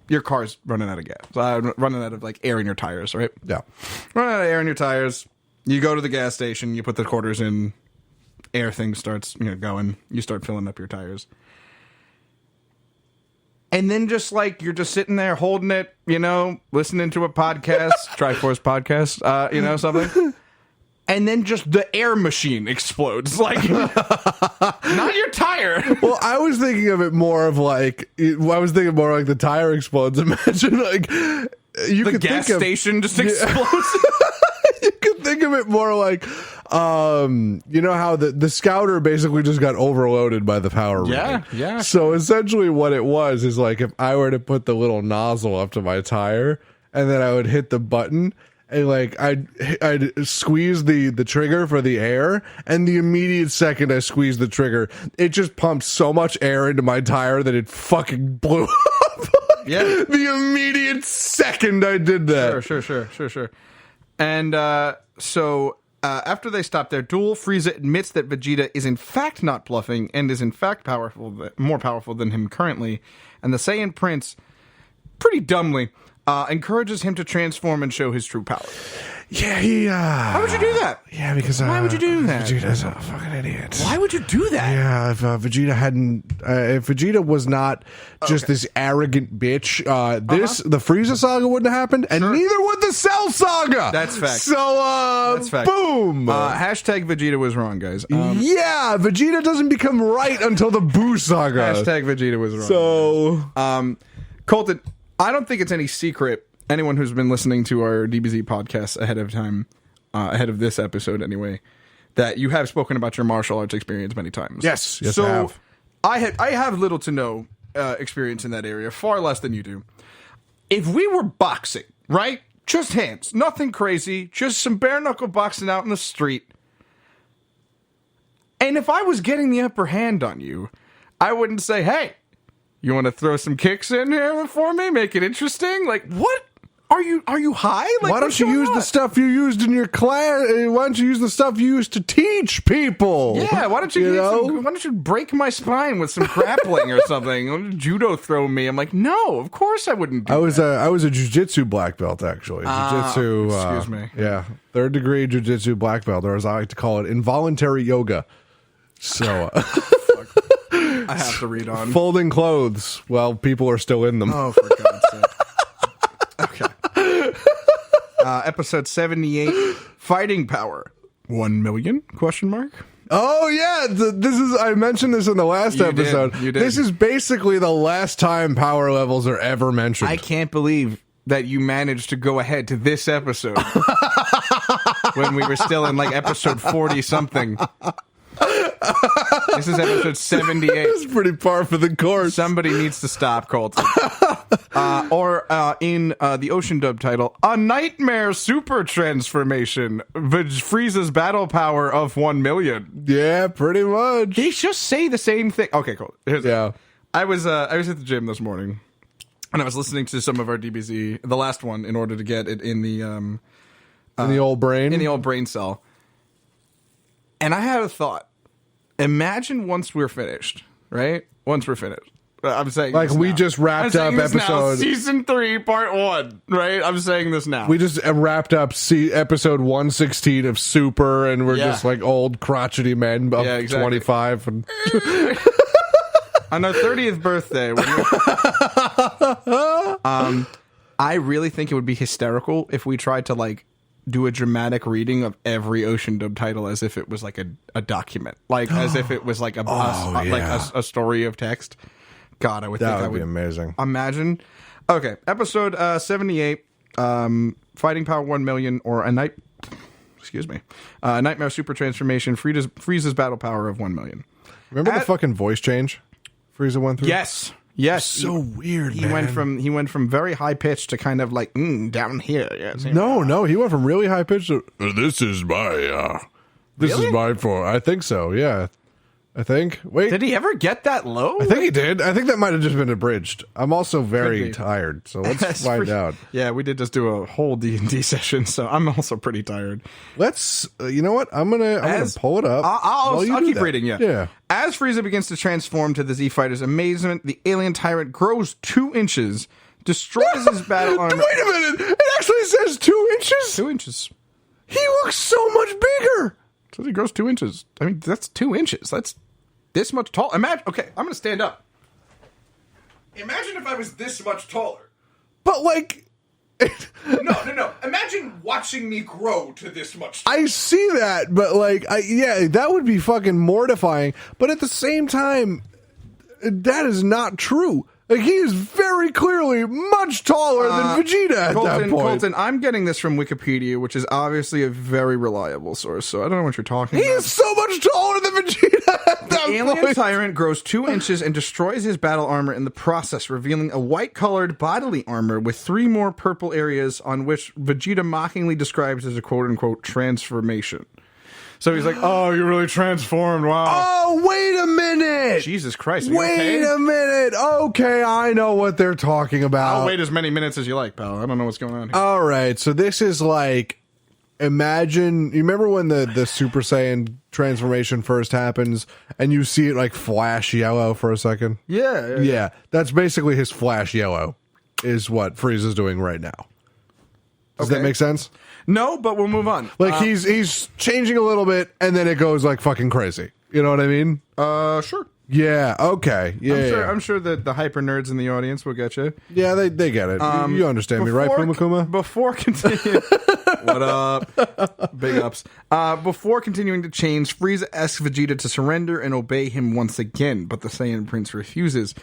your car's running out of gas, running out of, like, air in your tires, right? Yeah. Running out of air in your tires. You go to the gas station, you put the quarters in, air thing starts, going, you start filling up your tires. And then just like, you're just sitting there holding it, listening to a podcast, Tryforce podcast, something. And then just the air machine explodes. Like, not your tire. Well, I was thinking of it more of like, the tire explodes. Imagine like, the gas station just explodes. You could think of it more like, how the scouter basically just got overloaded by the power rating. Yeah. So essentially what it was is like if I were to put the little nozzle up to my tire and then I would hit the button and like I'd squeeze the trigger for the air, and the immediate second I squeezed the trigger, it just pumped so much air into my tire that it fucking blew up. Yeah. The immediate second I did that. Sure. And so after they stop their duel, Frieza admits that Vegeta is in fact not bluffing and is in fact more powerful than him currently. And the Saiyan Prince, pretty dumbly, encourages him to transform and show his true power. Yeah, Why would you do that? Yeah, because why would you do that? Vegeta's a fucking idiot. Why would you do that? Yeah, if Vegeta was not just this arrogant bitch, the Frieza saga wouldn't have happened, and neither would the Cell saga. That's fact. So, That's fact. Boom. Hashtag Vegeta was wrong, guys. Yeah, Vegeta doesn't become right until the Boo saga. Hashtag Vegeta was wrong. So, Colton, I don't think it's any secret, anyone who's been listening to our DBZ podcast ahead of time, ahead of this episode anyway, that you have spoken about your martial arts experience many times. Yes, so I have. I have little to no experience in that area, far less than you do. If we were boxing, right? Just hands, nothing crazy, just some bare knuckle boxing out in the street. And if I was getting the upper hand on you, I wouldn't say, hey, you want to throw some kicks in here for me? Make it interesting? Like, what? Are you high? Like, why don't you use the stuff you used in your class? Why don't you use the stuff you used to teach people? Yeah, why don't why don't you break my spine with some grappling or something? Judo throw me. I'm like, no, of course I wouldn't do that. I was a jiu-jitsu black belt, actually. Jiu-jitsu. Excuse me. Yeah, 3rd degree jiu-jitsu black belt, or as I like to call it, involuntary yoga. So, I have to read on. Folding clothes while people are still in them. Oh, for God's sake. Okay. Episode 78, Fighting Power. 1 million? Question mark. Oh yeah, this is. I mentioned this in the last episode. You did. This is basically the last time power levels are ever mentioned. I can't believe that you managed to go ahead to this episode when we were still in like episode 40 something. This is episode 78. It's pretty par for the course. Somebody needs to stop Colton. In the Ocean Dub title, A Nightmare Super Transformation, Frieza's battle power of 1 million. Yeah, pretty much. They just say the same thing. Okay, cool. Yeah. I was at the gym this morning, and I was listening to some of our DBZ, the last one, in order to get it in the in the old brain. in the old brain cell. And I had a thought. Imagine once we're finished, right? Once we're finished. I'm saying Like this we now. just wrapped up episode season 3, part 1, right? I'm saying this now. We just wrapped up episode 116 of Super, and we're just like old crotchety men up 25. And on our 30th birthday, I really think it would be hysterical if we tried to like do a dramatic reading of every Ocean Dub title as if it was like a document, like as if it was like a story of text. God, I would think that would be amazing. Imagine. Okay, episode 78, Fighting Power 1 million, or Nightmare Super Transformation, Frieza's battle power of 1 million. Remember the fucking voice change Frieza went through? Yes. So weird, he man. He went from very high pitched to kind of like down here. Yes. No, he went from really high pitched to this is my I think so, yeah. I think. Wait. Did he ever get that low? I think he did. I think that might have just been abridged. I'm also very tired, so let's find out. Yeah, we did just do a whole D&D session, so I'm also pretty tired. Let's, you know what? I'm gonna pull it up. I'll keep reading, Yeah. As Frieza begins to transform to the Z-Fighter's amazement, the alien tyrant grows 2 inches, destroys his battle armor. Wait a minute! It actually says 2 inches? 2 inches. He looks so much bigger! So he grows 2 inches. I mean, that's 2 inches. That's this much tall. Imagine. Okay, I'm gonna stand up. Imagine if I was this much taller. But like, No. Imagine watching me grow to this much. I see that, but like, that would be fucking mortifying. But at the same time, that is not true. Like, he is very clearly much taller than Vegeta at that point. Colton, I'm getting this from Wikipedia, which is obviously a very reliable source, so I don't know what you're talking about. He is so much taller than Vegeta at that point. The alien tyrant grows 2 inches and destroys his battle armor in the process, revealing a white-colored bodily armor with 3 more purple areas on which Vegeta mockingly describes as a quote-unquote transformation. So he's like, oh, you really transformed, wow. Oh, wait a minute. Jesus Christ, are you Wait okay? a minute. Okay, I know what they're talking about. I'll wait as many minutes as you like, pal. I don't know what's going on here. All right, so this is like, imagine, you remember when the Super Saiyan transformation first happens and you see it like flash yellow for a second? Yeah. That's basically his flash yellow is what Frieza's doing right now. Does that make sense? No, but we'll move on. Like he's changing a little bit and then it goes like fucking crazy. You know what I mean? Sure. Yeah, okay. Yeah, I'm sure that the hyper nerds in the audience will get you. Yeah, they get it. You understand me, right, Puma Kuma? Before continuing, what up? Big ups. Before continuing to change, Frieza asks Vegeta to surrender and obey him once again, but the Saiyan Prince refuses.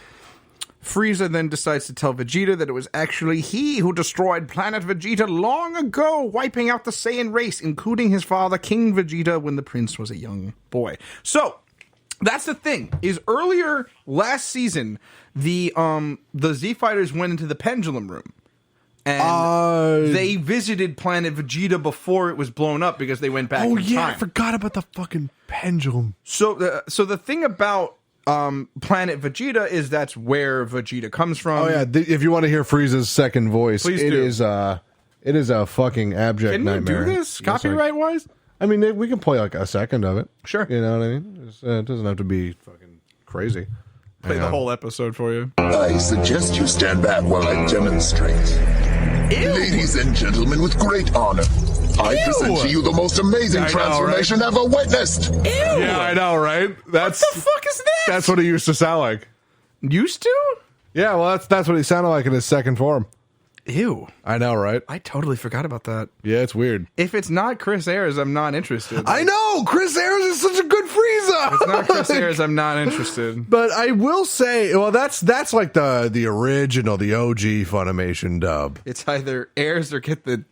Frieza then decides to tell Vegeta that it was actually he who destroyed planet Vegeta long ago, wiping out the Saiyan race, including his father, King Vegeta, when the prince was a young boy. So, that's the thing, is earlier last season, the Z-Fighters went into the Pendulum Room. And they visited planet Vegeta before it was blown up because they went back in time. I forgot about the fucking pendulum. So the thing about planet Vegeta is that's where Vegeta comes from. Oh yeah, if you want to hear Frieza's second voice, Please it do. is a fucking abject Can nightmare. you do this copyright wise? I mean, we can play like a second of it. Sure. You know what I mean? It doesn't have to be fucking crazy. Play the whole episode for you. I suggest you stand back while I demonstrate. Ladies and gentlemen, with great honor, I present to you the most amazing transformation ever witnessed. Yeah, I know, right? That's What the fuck is this? That's what he used to sound like. Used to? Yeah, well, that's what he sounded like in his second form. Ew. I know, right? I totally forgot about that. Yeah, it's weird. If it's not Chris Ayres, I'm not interested. I know! Chris Ayres is such a good Frieza! If it's not Chris Ayres, I'm not interested. But I will say, well, that's like the original, the OG Funimation dub. It's either Ayres or get the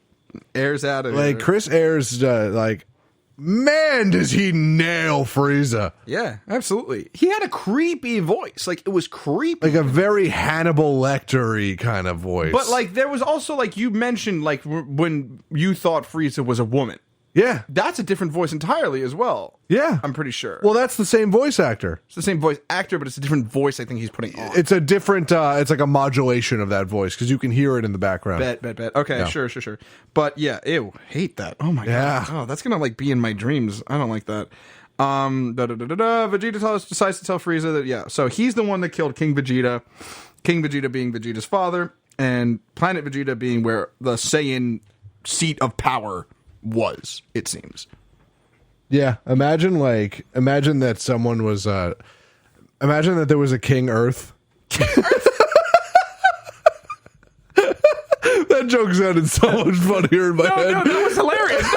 Ayres out of here. Like, Chris Ayres, man, does he nail Frieza. Yeah, absolutely. He had a creepy voice. Like, it was creepy. Like a very Hannibal Lecter-y kind of voice. But, like, there was also, like, you mentioned, like, when you thought Frieza was a woman. Yeah. That's a different voice entirely as well. Yeah. I'm pretty sure. Well, that's the same voice actor. It's the same voice actor, but it's a different voice I think he's putting on. It's a different, it's like a modulation of that voice, because you can hear it in the background. Bet. Okay, Yeah. sure. But, yeah, ew, hate that. Oh, my Yeah. God. Oh, that's going to, like, be in my dreams. I don't like that. Vegeta decides to tell Frieza that, yeah, so he's the one that killed King Vegeta. King Vegeta being Vegeta's father, and Planet Vegeta being where the Saiyan seat of power was, it seems. Yeah, imagine that someone was, imagine that there was a King Earth. That joke sounded so much funnier in my head. No, that was hilarious.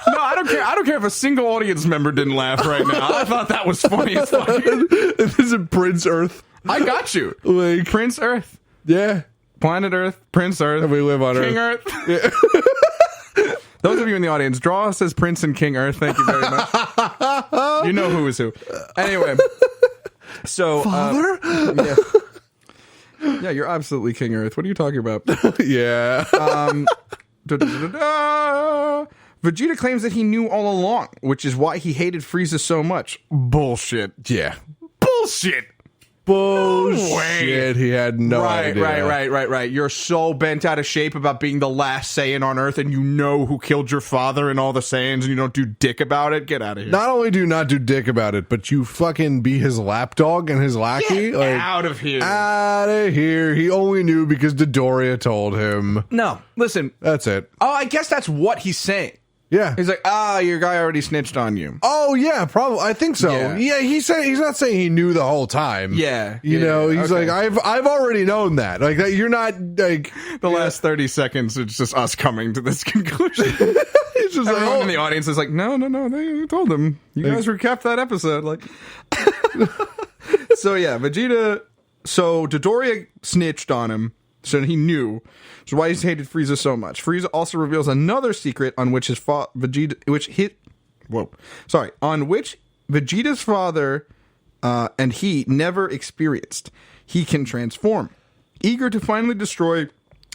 No, I don't care. I don't care if a single audience member didn't laugh right now. I thought that was funny as fuck. This is Prince Earth. I got you. Like, Prince Earth, yeah. Planet Earth, Prince Earth. And we live on King Earth. Earth. Those of you in the audience, draw us as Prince and King Earth. Thank you very much. You know who is who. Anyway, so Father? Yeah, you're absolutely King Earth. What are you talking about? Yeah. Vegeta claims that he knew all along, which is why he hated Frieza so much. Bullshit. Yeah. Bullshit. Bullshit. He had no idea. Right. You're so bent out of shape about being the last Saiyan on Earth, and you know who killed your father and all the Saiyans, and you don't do dick about it? Get out of here. Not only do you not do dick about it, but you fucking be his lapdog and his lackey. Get out of here. Out of here. He only knew because Dodoria told him. No, listen. That's it. Oh, I guess that's what he's saying. Yeah. He's like, your guy already snitched on you. Oh yeah, probably. I think so. Yeah, he said he's not saying he knew the whole time. Yeah, you know, he's okay. like, I've already known that. Like that, you're not like the last 30 seconds. It's just us coming to this conclusion. It's just Everyone like, in the audience is like, no. They told him. You guys recapped that episode. Like, so yeah, Vegeta. So Dodoria snitched on him, so he knew. Which is why he's hated Frieza so much. Frieza also reveals another secret on which Vegeta's father and he never experienced. He can transform. Eager to finally destroy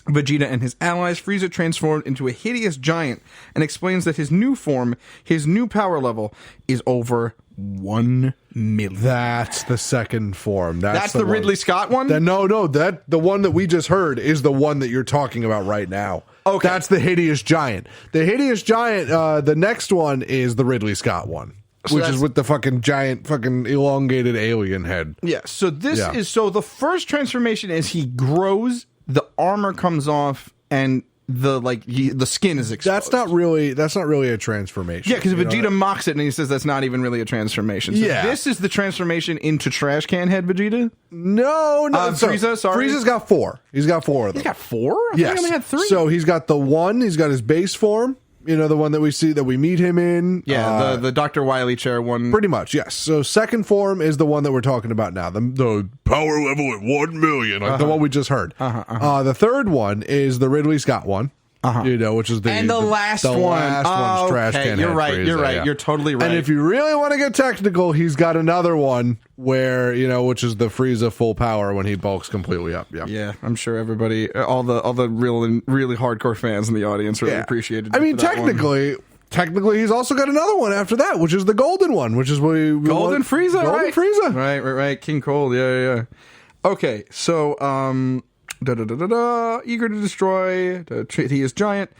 Vegeta and his allies, Frieza transformed into a hideous giant and explains that his new form, his new power level, is over 1 million. that's the second form. That's the Ridley Scott one? No, that the one that we just heard is the one that you're talking about right now. Okay. That's the hideous giant. The hideous giant, the next one is the Ridley Scott one. So Which that's- is with the fucking giant, fucking elongated alien head. Yeah, so this Yeah. is, so the first transformation is he grows, the armor comes off, and the skin is exposed. That's not really a transformation. Yeah, because you know? Vegeta mocks it and he says that's not even really a transformation. So Yeah. this is the transformation into trash can head Vegeta? No. Frieza, sorry. Frieza's got 4. He's got 4 of them. He's got 4? I Yes. think he only had 3. So he's got the one. He's got his base form. You know, the one that we see that we meet him in. yeah, the Dr. Wily chair one. Pretty much, yes. So second form is the one that we're talking about now. The power level at 1 million, like the one we just heard. The third one is the Ridley Scott one. You know, which is the last one. Last one's trash Okay, can. you're head right. Frieza, You're right. yeah. You're totally right. And if you really want to get technical, he's got another one where, you know, which is the Frieza full power when he bulks completely up. Yeah. Yeah, I'm sure everybody, all the really hardcore fans in the audience really appreciated it. I mean, for that one. technically, he's also got another one after that, which is the golden one, which is Golden Frieza, Golden right? Frieza. Right. King Cold, yeah. Okay, so, eager to destroy, he is giant.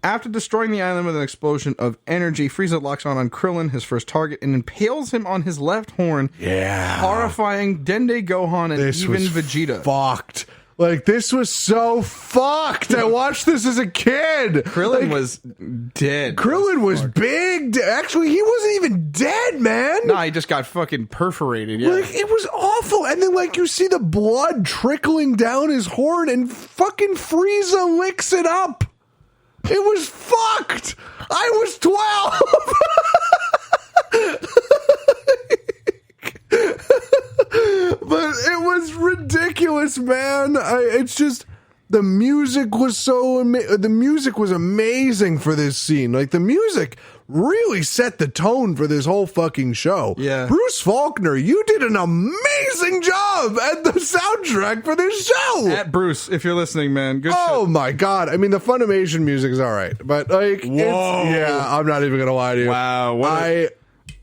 After destroying the island with an explosion of energy, Frieza locks on Krillin, his first target, and impales him on his left horn. Yeah. Horrifying Dende, Gohan, and This even was Vegeta. Fucked. Like, this was so fucked. I watched this as a kid. Krillin was dead. Krillin was big. Actually, he wasn't even dead, man. Nah, eye just got fucking perforated. Yeah. Like, it was awful. And then, like, you see the blood trickling down his horn, and fucking Frieza licks it up. It was fucked. I was 12. But it was ridiculous, man. It's just, the music was the music was amazing for this scene. Like, the music really set the tone for this whole fucking show. Yeah. Bruce Faulkner, you did an amazing job at the soundtrack for this show. At Bruce, if you're listening, man. Good Oh shit. my God. I mean, the Funimation music is all right, but like, I'm not even going to lie to you. Wow.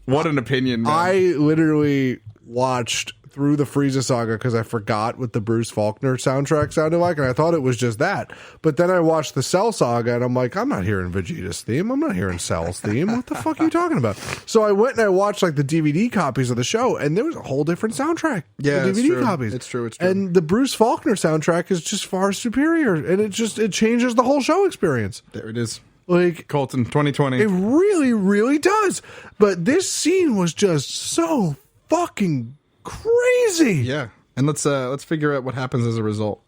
What an opinion, man. I literally watched through the Frieza saga because I forgot what the Bruce Faulkner soundtrack sounded like, and I thought it was just that. But then I watched the Cell saga, and I'm like, I'm not hearing Vegeta's theme. I'm not hearing Cell's theme. What the fuck are you talking about? So I went and I watched like the DVD copies of the show, and there was a whole different soundtrack. Yeah, the it's DVD true. copies. It's true. And the Bruce Faulkner soundtrack is just far superior, and it changes the whole show experience. There it is. Like, Colton, 2020. it really, really does. But this scene was just so fucking crazy. Yeah. And let's figure out what happens as a result.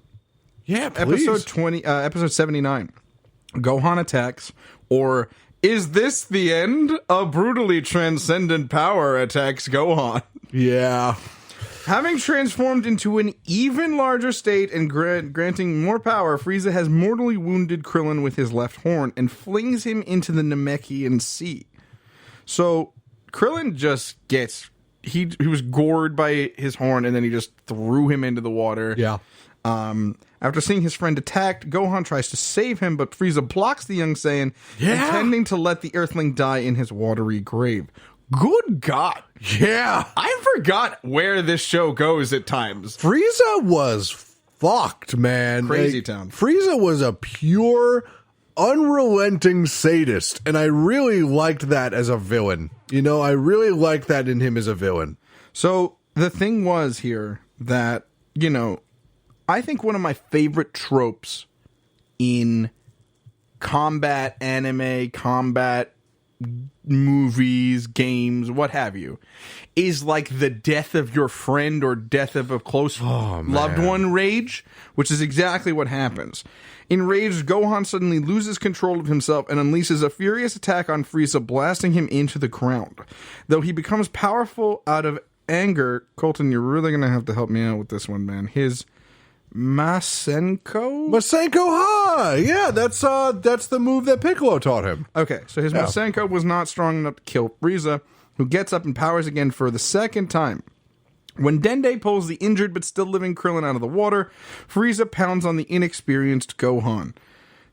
Yeah, please. Episode 79. Gohan attacks, or is this the end? A brutally transcendent power attacks Gohan. Yeah. Having transformed into an even larger state and granting more power, Frieza has mortally wounded Krillin with his left horn and flings him into the Namekian Sea. So Krillin just gets... He was gored by his horn, and then he just threw him into the water. Yeah. After seeing his friend attacked, Gohan tries to save him, but Frieza blocks the young Saiyan, intending to let the Earthling die in his watery grave. Good God. Yeah. I forgot where this show goes at times. Frieza was fucked, man. Crazy town. Frieza was a pure, unrelenting sadist, and I really liked that as a villain. You know, I really liked that in him as a villain. So the thing was here that, you know, I think one of my favorite tropes in combat anime, combat movies, games, what have you, is like the death of your friend or death of a close loved one rage, which is exactly what happens. Enraged, Gohan suddenly loses control of himself and unleashes a furious attack on Frieza, blasting him into the ground. Though he becomes powerful out of anger, Colton, you're really going to have to help me out with this one, man. His Masenko? Masenko Ha! Yeah, that's the move that Piccolo taught him. Okay, so his Masenko was not strong enough to kill Frieza, who gets up and powers again for the second time. When Dende pulls the injured but still living Krillin out of the water, Frieza pounds on the inexperienced Gohan.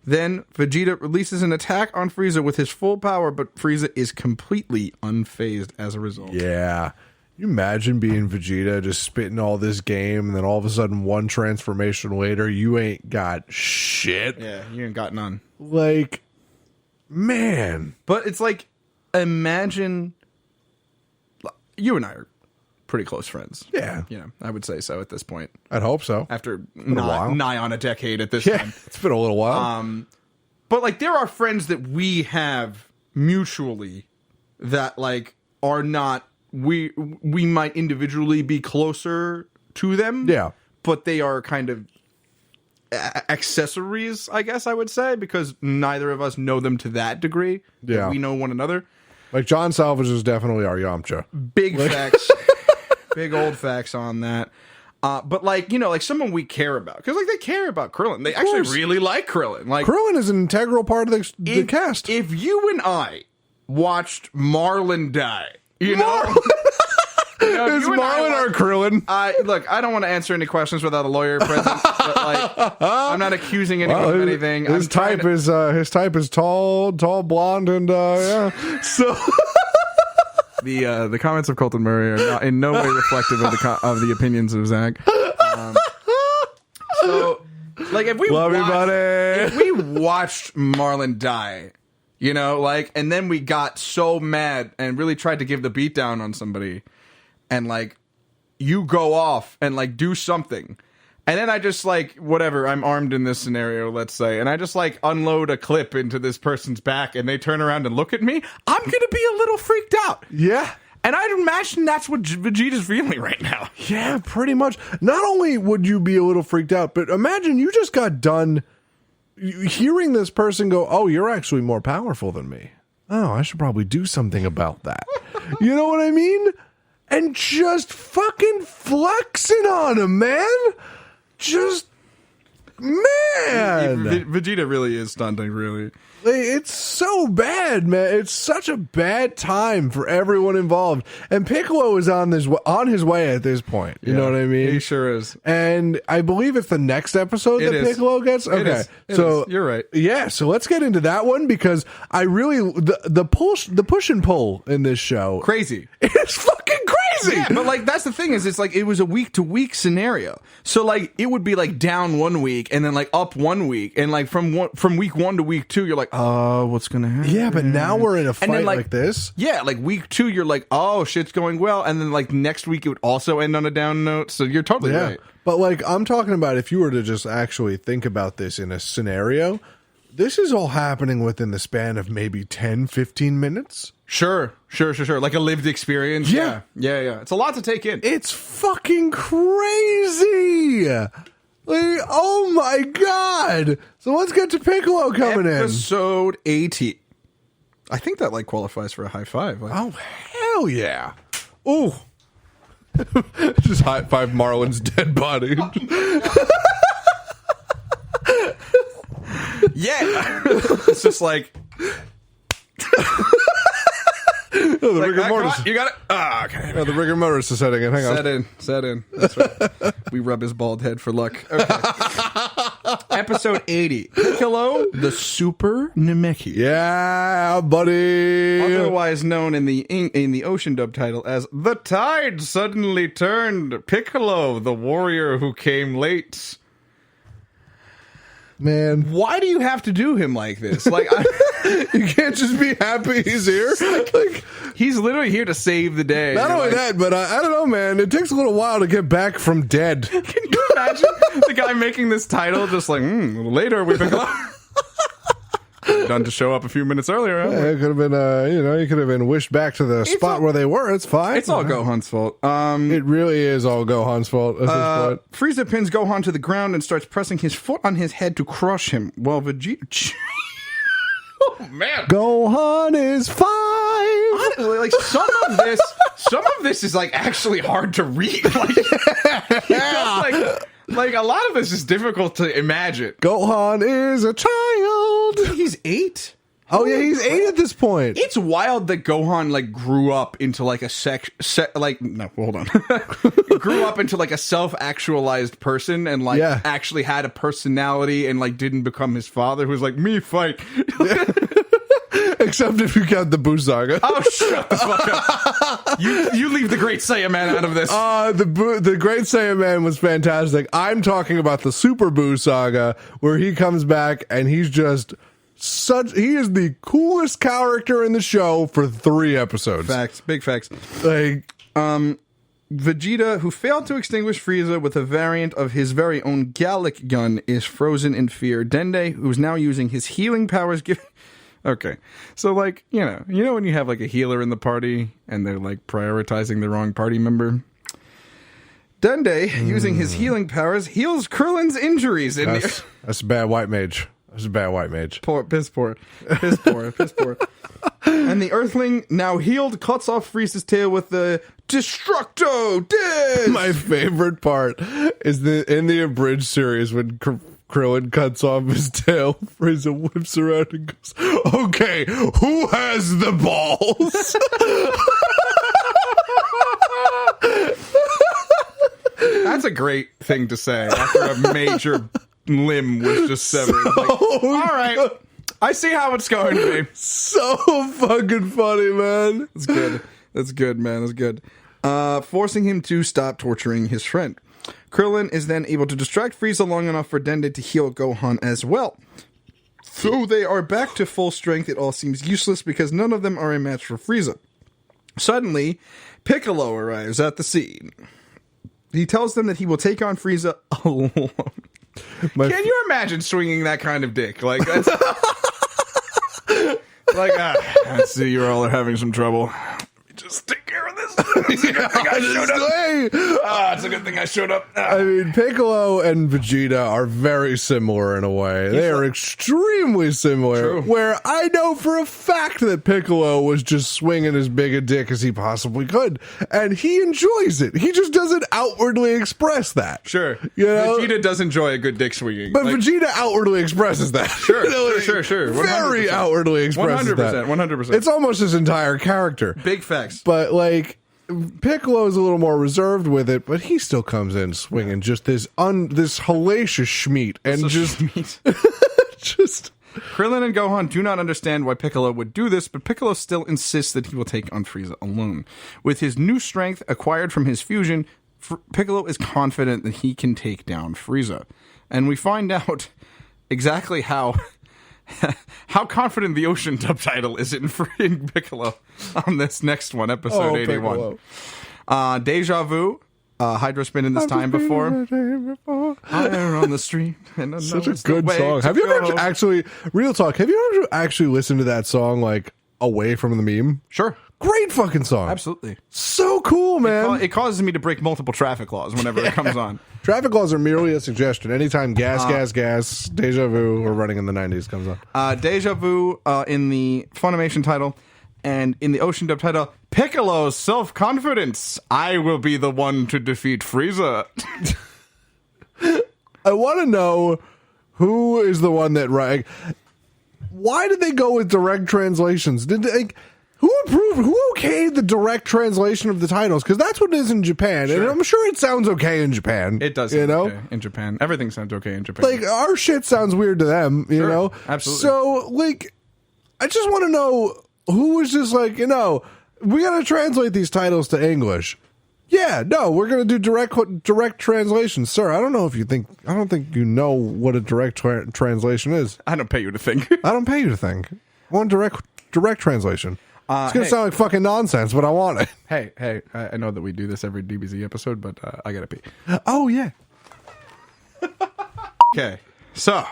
Then Vegeta releases an attack on Frieza with his full power, but Frieza is completely unfazed as a result. Yeah. You imagine being Vegeta, just spitting all this game, and then all of a sudden, one transformation later, you ain't got shit. Yeah, you ain't got none. Like, man. But it's like, imagine, you and I are pretty close friends. Yeah. You know, I would say so at this point. I'd hope so. After while. nigh on a decade at this Yeah, time. it's been a little while. But like, there are friends that we have mutually that like are not, we might individually be closer to them. Yeah. But they are kind of accessories, I guess I would say, because neither of us know them to that degree. Yeah. That we know one another. Like, John Salvage is definitely our Yamcha. Big facts. Big old facts on that. But like, you know, like someone we care about, because like they care about Krillin. They actually really like Krillin. Like, Krillin is an integral part of the cast. If you and I watched Marlin die, you know, you know, is Marlin our Krillin? Look, I don't want to answer any questions without a lawyer present. But like, I'm not accusing anyone of anything. His type is tall, blonde, and yeah. So. The comments of Colton Murray are not in no way reflective of the opinions of Zach. So, like, if we watched Marlin die, you know, like, and then we got so mad and really tried to give the beat down on somebody, and like, you go off and like do something. And then I just like, whatever, I'm armed in this scenario, let's say, and I just like unload a clip into this person's back and they turn around and look at me, I'm going to be a little freaked out. Yeah. And I'd imagine that's what Vegeta's feeling right now. Yeah, pretty much. Not only would you be a little freaked out, but imagine you just got done hearing this person go, oh, you're actually more powerful than me. Oh, I should probably do something about that. You know what I mean? And just fucking flexing on him, man. Just, man. Vegeta really is stunting, really. It's so bad, man. It's such a bad time for everyone involved. And Piccolo is on his way at this point. You know what I mean? He sure is. And I believe it's the next episode that Piccolo gets. Okay, so you're right. Yeah, so let's get into that one because I really the push and pull in this show crazy. It's fucking crazy. Yeah, but like that's the thing is it's like it was a week to week scenario. So like it would be like down 1 week and then like up 1 week and like from week 1 to week 2 you're like, oh, what's gonna happen? Yeah, but now we're in a fight then, like this. Yeah, like week 2 you're like, oh, shit's going well, and then like next week it would also end on a down note. So you're totally right. But like I'm talking about if you were to just actually think about this in a scenario, this is all happening within the span of maybe 10, 15 minutes. Sure. Like a lived experience. Yeah. It's a lot to take in. It's fucking crazy. Like, oh my god. So let's get to Piccolo coming in. Episode 80. I think that like qualifies for a high five. Like, oh, hell yeah. Ooh. Just high five Marlon's dead body. Yeah. It's just like... Oh, the like, rigor mortis. You got it? Ah, okay. Oh, the rigor mortis is setting in. Hang on. Set in. That's right. We rub his bald head for luck. Okay. Episode 80. Piccolo, the Super Namekian. Yeah, buddy. Otherwise known in the Ocean dub title as The Tide Suddenly Turned. Piccolo, the warrior who came late. Man, why do you have to do him like this? Like, you can't just be happy he's here. Like, he's literally here to save the day. Not only that, but I don't know, man. It takes a little while to get back from dead. Can you imagine the guy making this title just like, later we pick up. Done to show up a few minutes earlier. Huh? Yeah, it could have been, you could have been wished back to the spot where they were. It's fine. It's all Gohan's fault. It really is all Gohan's fault at this point. Frieza pins Gohan to the ground and starts pressing his foot on his head to crush him, while Vegeta... Oh, man. Gohan is 5. Honestly, like, some of this is, like, actually hard to read. Like, like, a lot of this is difficult to imagine. Go is a child. He's 8? Oh, yeah, he's 8 at this point. It's wild that Gohan, like, grew up into, like, hold on. Grew up into, like, a self-actualized person and, like, actually had a personality and, like, didn't become his father who's like, me fight. Except if you count the Buu saga. Oh, shut the fuck up. You leave the Great Saiyaman out of this. The Great Saiyaman was fantastic. I'm talking about the Super Buu saga where he comes back and he's just... he is the coolest character in the show for 3 episodes. Facts, big facts. Like, Vegeta, who failed to extinguish Frieza with a variant of his very own Gallic gun, is frozen in fear. Dende, who's now using his healing powers, Okay, so like you know when you have like a healer in the party and they're like prioritizing the wrong party member. Dende, using his healing powers, heals Krillin's injuries. That's a bad white mage. Piss poor. And the Earthling, now healed, cuts off Frieza's tail with the Destructo Disc. My favorite part is in the abridged series when Krillin cuts off his tail, Frieza whips around and goes, okay, who has the balls? That's a great thing to say after a major limb was just severed. All right, I see how it's going to be. So fucking funny, man. That's good, man. That's good. Forcing him to stop torturing his friend. Krillin is then able to distract Frieza long enough for Dende to heal Gohan as well. Though they are back to full strength, it all seems useless because none of them are a match for Frieza. Suddenly, Piccolo arrives at the scene. He tells them that he will take on Frieza alone. Can you imagine swinging that kind of dick? Like, that's... like, I see you all are having some trouble. just take care of this. It's a good thing I showed up. It's a good thing I showed up. I mean, Piccolo and Vegeta are very similar in a way. They are extremely similar. True. Where I know for a fact that Piccolo was just swinging as big a dick as he possibly could, and he enjoys it. He just doesn't outwardly express that. Sure. You know? Vegeta does enjoy a good dick swinging. But Vegeta outwardly expresses that. Sure, You know, sure. 100%. Very outwardly expresses 100%, that. 100%. It's almost his entire character. Big facts. But, like, Piccolo's a little more reserved with it, but he still comes in swinging just this hellacious schmeat. And just... Krillin and Gohan do not understand why Piccolo would do this, but Piccolo still insists that he will take on Frieza alone. With his new strength acquired from his fusion, Piccolo is confident that he can take down Frieza. And we find out exactly how confident the Ocean subtitle is in Piccolo on this next one, episode 81. Deja Vu. Hydro's been in this time before. Higher on the street. And such a good song. Have you ever actually, real talk, have you ever actually listened to that song, like, away from the meme? Sure. Great fucking song. Absolutely. So cool, man. It causes me to break multiple traffic laws whenever it comes on. Traffic laws are merely a suggestion. Anytime gas, Deja Vu, or Running in the 90s comes on. Deja Vu in the Funimation title, and in the Ocean dub title, Piccolo's self-confidence. I will be the one to defeat Frieza. I want to know who is the one that... Why did they go with direct translations? Did they... Who okayed the direct translation of the titles? Because that's what it is in Japan, and I'm sure it sounds okay in Japan. It does, okay in Japan. Everything sounds okay in Japan. Like, our shit sounds weird to them, you know? Absolutely. So, like, I just want to know who was just like, we got to translate these titles to English. Yeah, no, we're going to do direct translation. Sir, I don't think you know what a direct translation is. I don't pay you to think. I don't pay you to think. I want direct translation. It's going to sound like fucking nonsense, but I want it. Hey, I know that we do this every DBZ episode, but I gotta pee. Oh, yeah. Okay, so,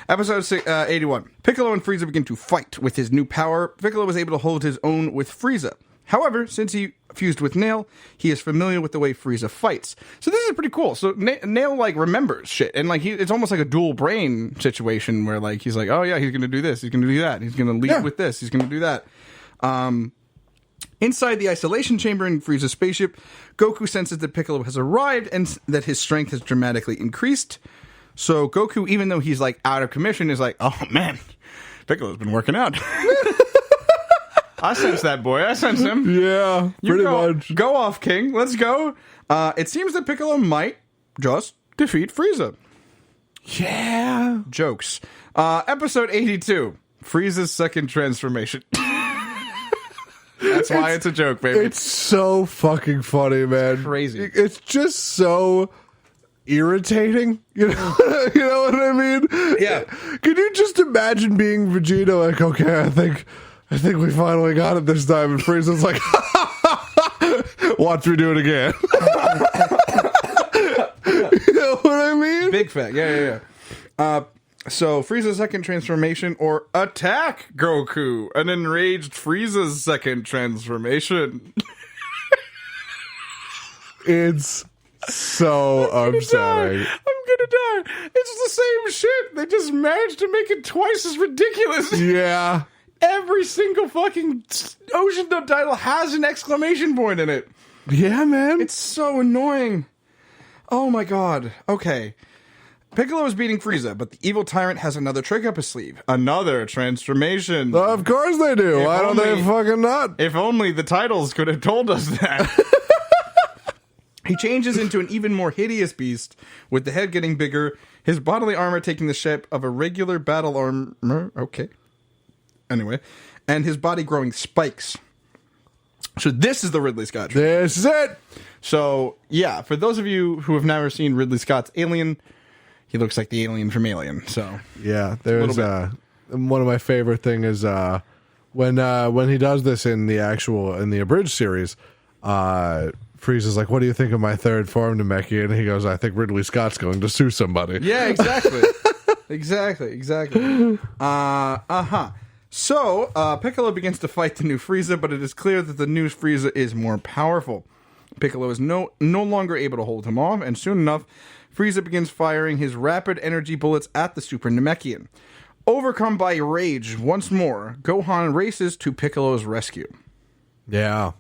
episode 81. Piccolo and Frieza begin to fight. With his new power, Piccolo was able to hold his own with Frieza. However, since he fused with Nail, he is familiar with the way Frieza fights. So this is pretty cool. So Nail, like, remembers shit. And, like, it's almost like a dual brain situation where, like, he's like, oh, yeah, he's gonna do this, he's gonna do that, he's gonna lead with this, he's gonna do that. Inside the isolation chamber in Frieza's spaceship, Goku senses that Piccolo has arrived and that his strength has dramatically increased. So Goku, even though he's like out of commission, is like, oh man, Piccolo's been working out. I sense that boy. I sense him. Yeah, pretty much. Go off, King. Let's go. It seems that Piccolo might just defeat Frieza. Yeah. Jokes. Episode 82. Frieza's second transformation. That's why it's a joke, baby. It's so fucking funny, man. It's crazy. It's just so irritating. You know, you know what I mean? Yeah. Can you just imagine being Vegeta like, okay, I think we finally got it this time, and Frieza's like, watch me do it again. You know what I mean? Big fact. Yeah. So, Frieza's second transformation, or attack Goku, an enraged Frieza's second transformation. It's so upsetting. I'm gonna die. It's the same shit. They just managed to make it twice as ridiculous. Yeah. Every single fucking Ocean Dub title has an exclamation point in it. Yeah, man. It's so annoying. Oh my god. Okay. Piccolo is beating Frieza, but the evil tyrant has another trick up his sleeve. Another transformation. Of course they do. Why don't they fucking not? If only the titles could have told us that. He changes into an even more hideous beast, with the head getting bigger, his bodily armor taking the shape of a regular battle armor. Okay. Anyway. And his body growing spikes. So this is the Ridley Scott. This is it. So, yeah, for those of you who have never seen Ridley Scott's Alien, he looks like the alien from Alien. So yeah, there's one of my favorite thing is when he does this in the abridged series, Frieza's like, "What do you think of my third form, Namekian?" And he goes, "I think Ridley Scott's going to sue somebody." Yeah, exactly. exactly. So, Piccolo begins to fight the new Frieza, but it is clear that the new Frieza is more powerful. Piccolo is no longer able to hold him off, and soon enough, Frieza begins firing his rapid energy bullets at the Super Namekian. Overcome by rage once more, Gohan races to Piccolo's rescue. Yeah.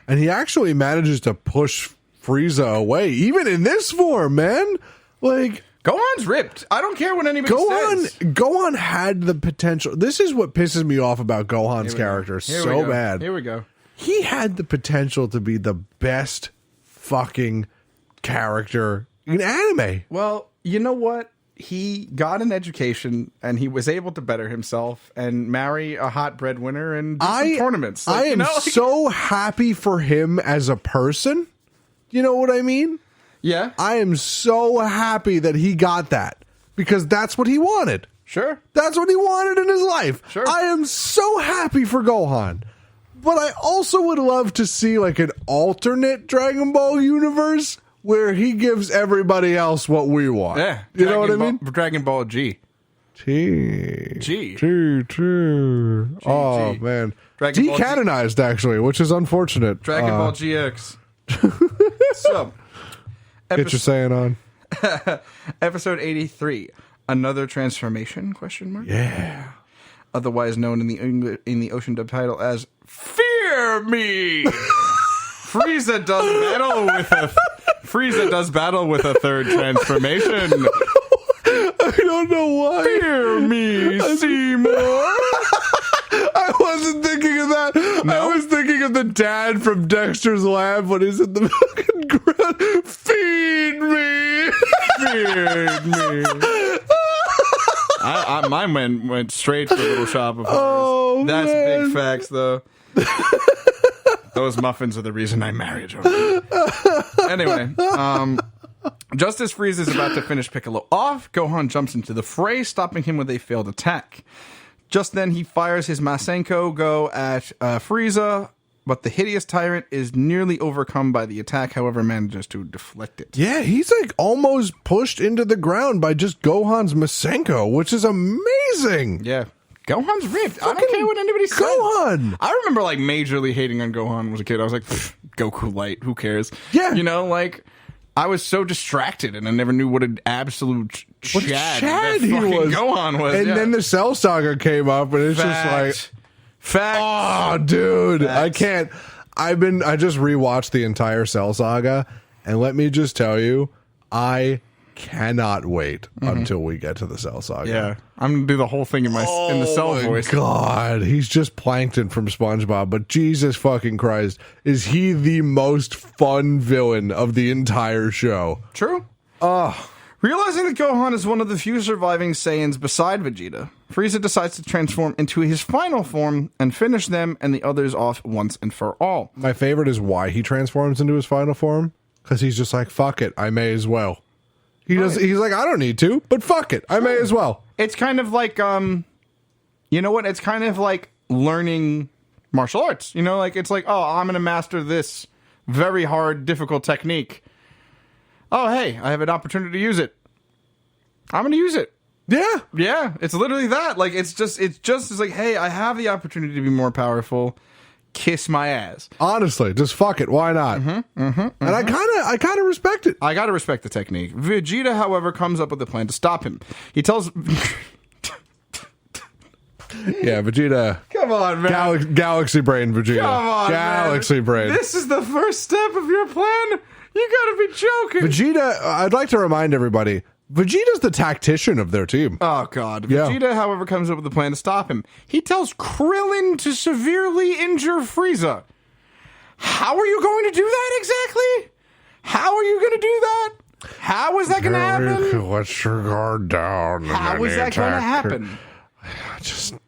And he actually manages to push Frieza away, even in this form, man. Like, Gohan's ripped. I don't care what anybody says. Gohan had the potential. This is what pisses me off about Gohan's character so bad. Here we go. He had the potential to be the best fucking character in anime. Well, you know what? He got an education and he was able to better himself and marry a hot breadwinner and do some tournaments. Like, I am so happy for him as a person. You know what I mean? Yeah. I am so happy that he got that because that's what he wanted. Sure. That's what he wanted in his life. Sure. I am so happy for Gohan. But I also would love to see like an alternate Dragon Ball universe where he gives everybody else what we want. Yeah. You know what I mean? Dragon Ball G. G. Oh, G. man. Dragon Ball Decanonized, actually, which is unfortunate. Dragon Ball GX. So, Get your saying on. episode 83. Another transformation? Question mark. Yeah. Otherwise known in the Ocean dub title as Fear Me. Frieza does battle with a third transformation. I don't know why. Fear me, Seymour. I wasn't thinking of that. No? I was thinking of the dad from Dexter's Lab when he's in the fucking ground. Feed me. Feed me. Mine went straight to the Little Shop of Horrors. Oh, That's man. big facts, though. Those muffins are the reason I married her. Anyway, just as Frieza is about to finish Piccolo off, Gohan jumps into the fray, stopping him with a failed attack. Just then, he fires his Masenko Go at Frieza, but the hideous tyrant is nearly overcome by the attack, however, manages to deflect it. Yeah, he's like almost pushed into the ground by just Gohan's Masenko, which is amazing. Yeah. Gohan's ripped. I don't care what anybody says. Gohan! I remember like majorly hating on Gohan when I was a kid. I was like, Goku light, who cares? Yeah. You know, like, I was so distracted and I never knew what an absolute Chad that he fucking was. Gohan was. And yeah. then the Cell Saga came up, and it's just like, Fact. oh, dude, Facts. I can't. I just rewatched the entire Cell Saga, and let me just tell you, I cannot wait until we get to the Cell Saga. Yeah. I'm going to do the whole thing in the Cell voice. God, he's just Plankton from SpongeBob, but Jesus fucking Christ, is he the most fun villain of the entire show? True. Realizing that Gohan is one of the few surviving Saiyans beside Vegeta, Frieza decides to transform into his final form and finish them and the others off once and for all. My favorite is why he transforms into his final form, because he's just like, fuck it, I may as well. He's like, I don't need to, but fuck it, I may as well. It's kind of like, you know what? It's kind of like learning martial arts. You know, like, it's like, oh, I'm going to master this very hard, difficult technique. Oh, hey, I have an opportunity to use it. I'm going to use it. Yeah. Yeah, it's literally that. Like, it's like, hey, I have the opportunity to be more powerful. Kiss my ass. Honestly, just fuck it. Why not? And I kind of respect it. I gotta respect the technique. Vegeta, however, comes up with a plan to stop him. He tells... Yeah, Vegeta. Come on, man. Galaxy brain, Vegeta. Come on, Galaxy man. brain. This is the first step of your plan? You gotta be joking. Vegeta, I'd like to remind everybody, Vegeta's the tactician of their team. Oh, God. Yeah. Vegeta, however, comes up with a plan to stop him. He tells Krillin to severely injure Frieza. How are you going to do that exactly? How are you going to do that? How is that going to happen? Let your guard down. How is that going to happen?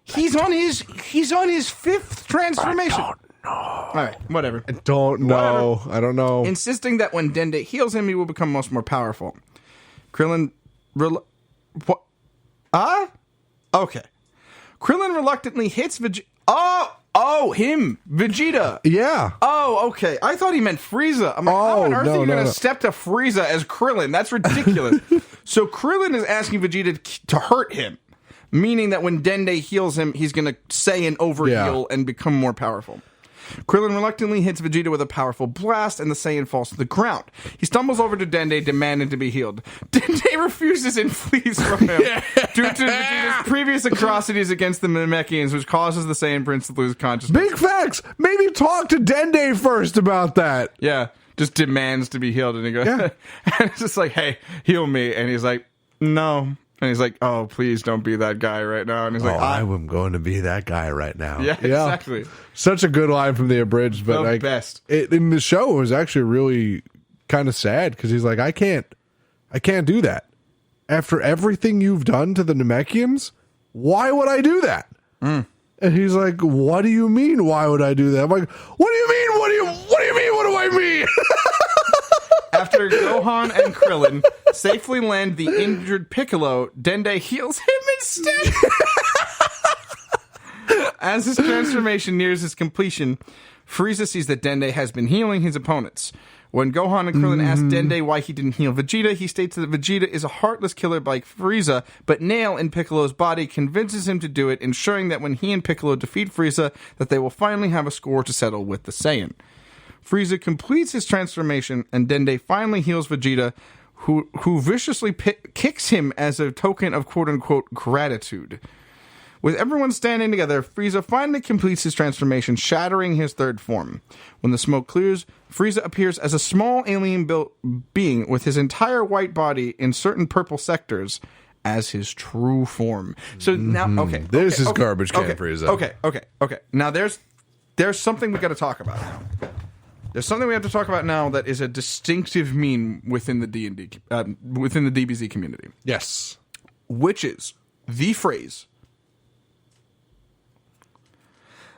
He's on his fifth transformation. I don't know. All right, whatever. I don't know. Whatever. I don't know. Insisting that when Dende heals him, he will become much more powerful. Krillin... What? Okay. Krillin reluctantly hits Vegeta... Oh, him. Vegeta. Yeah. Oh, okay. I thought he meant Frieza. I'm like, how on earth are you going to step to Frieza as Krillin? That's ridiculous. So Krillin is asking Vegeta to hurt him. meaning that when Dende heals him, he's going to Saiyan overheal and become more powerful. Krillin reluctantly hits Vegeta with a powerful blast, and the Saiyan falls to the ground. He stumbles over to Dende, demanding to be healed. Dende refuses and flees from him due to Vegeta's previous atrocities against the Namekians, which causes the Saiyan Prince to lose consciousness. Big facts. Maybe talk to Dende first about that. Yeah, just demands to be healed, and he goes, and it's just like, hey, heal me, and he's like, no. And he's like, oh, please don't be that guy right now. And he's like, I am going to be that guy right now. Yeah, exactly. Such a good line from the abridged, but The best. In the show, it was actually really kind of sad because he's like, I can't do that. After everything you've done to the Namekians, why would I do that? And he's like, what do you mean? Why would I do that? I'm like, what do you mean? What do you mean? What do I mean? After Gohan and Krillin safely land the injured Piccolo, Dende heals him instead. As his transformation nears its completion, Frieza sees that Dende has been healing his opponents. When Gohan and Krillin ask Dende why he didn't heal Vegeta, he states that Vegeta is a heartless killer like Frieza, but Nail in Piccolo's body convinces him to do it, ensuring that when he and Piccolo defeat Frieza, that they will finally have a score to settle with the Saiyan. Frieza completes his transformation, and Dende finally heals Vegeta, who viciously kicks him as a token of quote-unquote gratitude. With everyone standing together, Frieza finally completes his transformation, shattering his third form. When the smoke clears, Frieza appears as a small alien-built being with his entire white body in certain purple sectors as his true form. So now, This is garbage can Frieza. Okay. Now there's something we got to talk about now. There's something we have to talk about now that is a distinctive meme within the D&D, within the DBZ community. Yes. Which is the phrase,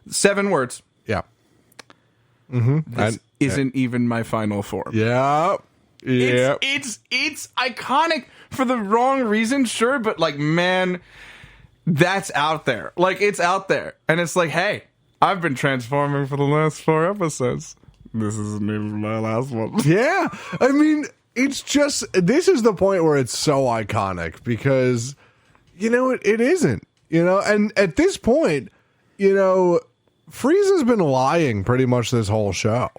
7 words. Yeah. This isn't even my final form. Yeah. Yeah. It's iconic for the wrong reason, sure, but like, man, that's out there. Like, it's out there. And it's like, hey, I've been transforming for the last 4 episodes. This isn't even my last one. Yeah. I mean, it's just, this is the point where it's so iconic because, it isn't, and at this point, Frieza's been lying pretty much this whole show.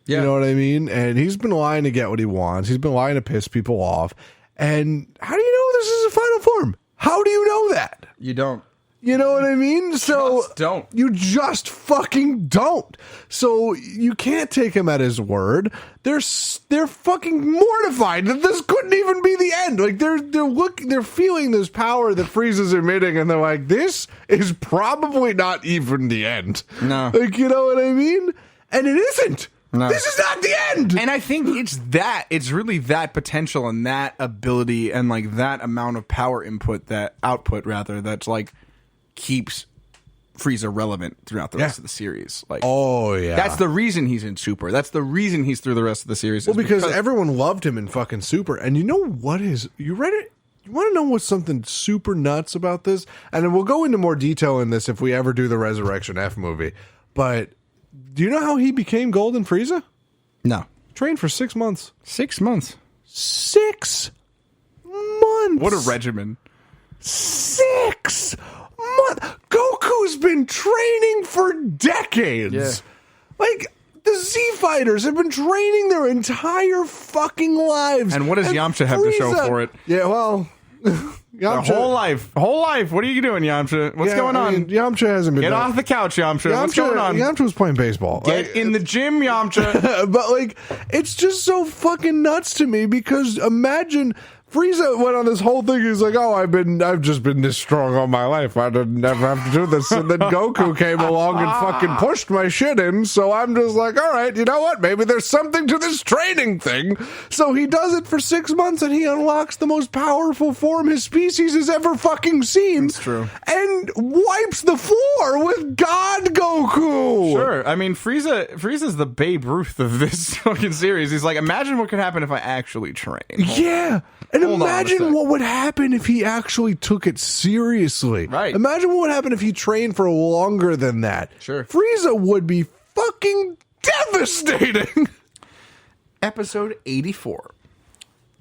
Yeah. You know what I mean? And he's been lying to get what he wants. He's been lying to piss people off. And how do you know this is a final form? How do you know that? You don't. You know what I mean? So just don't. You just fucking don't. So you can't take him at his word. They're fucking mortified that this couldn't even be the end. Like they're feeling this power that Frieza's emitting, and they're like, this is probably not even the end. No. Like, you know what I mean? And it isn't. No. This is not the end. And I think it's really that potential and that ability and like that amount of power output that's like keeps Frieza relevant throughout the rest of the series. Like, oh yeah, that's the reason he's in Super. That's the reason he's through the rest of the series. Well, because everyone loved him in fucking Super. And you know what is? You read it? You want to know what's something super nuts about this? And we'll go into more detail in this if we ever do the Resurrection F movie. But do you know how he became Golden Frieza? No. Trained for 6 months. 6 months. 6 months. What a regimen. 6 months. Goku's been training for decades. Yeah. Like, the Z Fighters have been training their entire fucking lives. And what does Yamcha have to show for it? Yeah, well, Yamcha, whole life. What are you doing, Yamcha? What's going on? I mean, Yamcha hasn't been. Get off the couch, Yamcha. What's going on? Yamcha was playing baseball. Get in the gym, Yamcha. But like, it's just so fucking nuts to me because imagine. Frieza went on this whole thing. He's like, "Oh, I've just been this strong all my life. I didn't never have to do this." And then Goku came along and fucking pushed my shit in. So I'm just like, "All right, you know what? Maybe there's something to this training thing." So he does it for 6 months, and he unlocks the most powerful form his species has ever fucking seen. That's true. And wipes the floor with God Goku. Sure. I mean, Frieza's the Babe Ruth of this fucking series. He's like, imagine what could happen if I actually train. Yeah. And imagine what would happen if he actually took it seriously. Right. Imagine what would happen if he trained for longer than that. Sure. Frieza would be fucking devastating. Episode 84.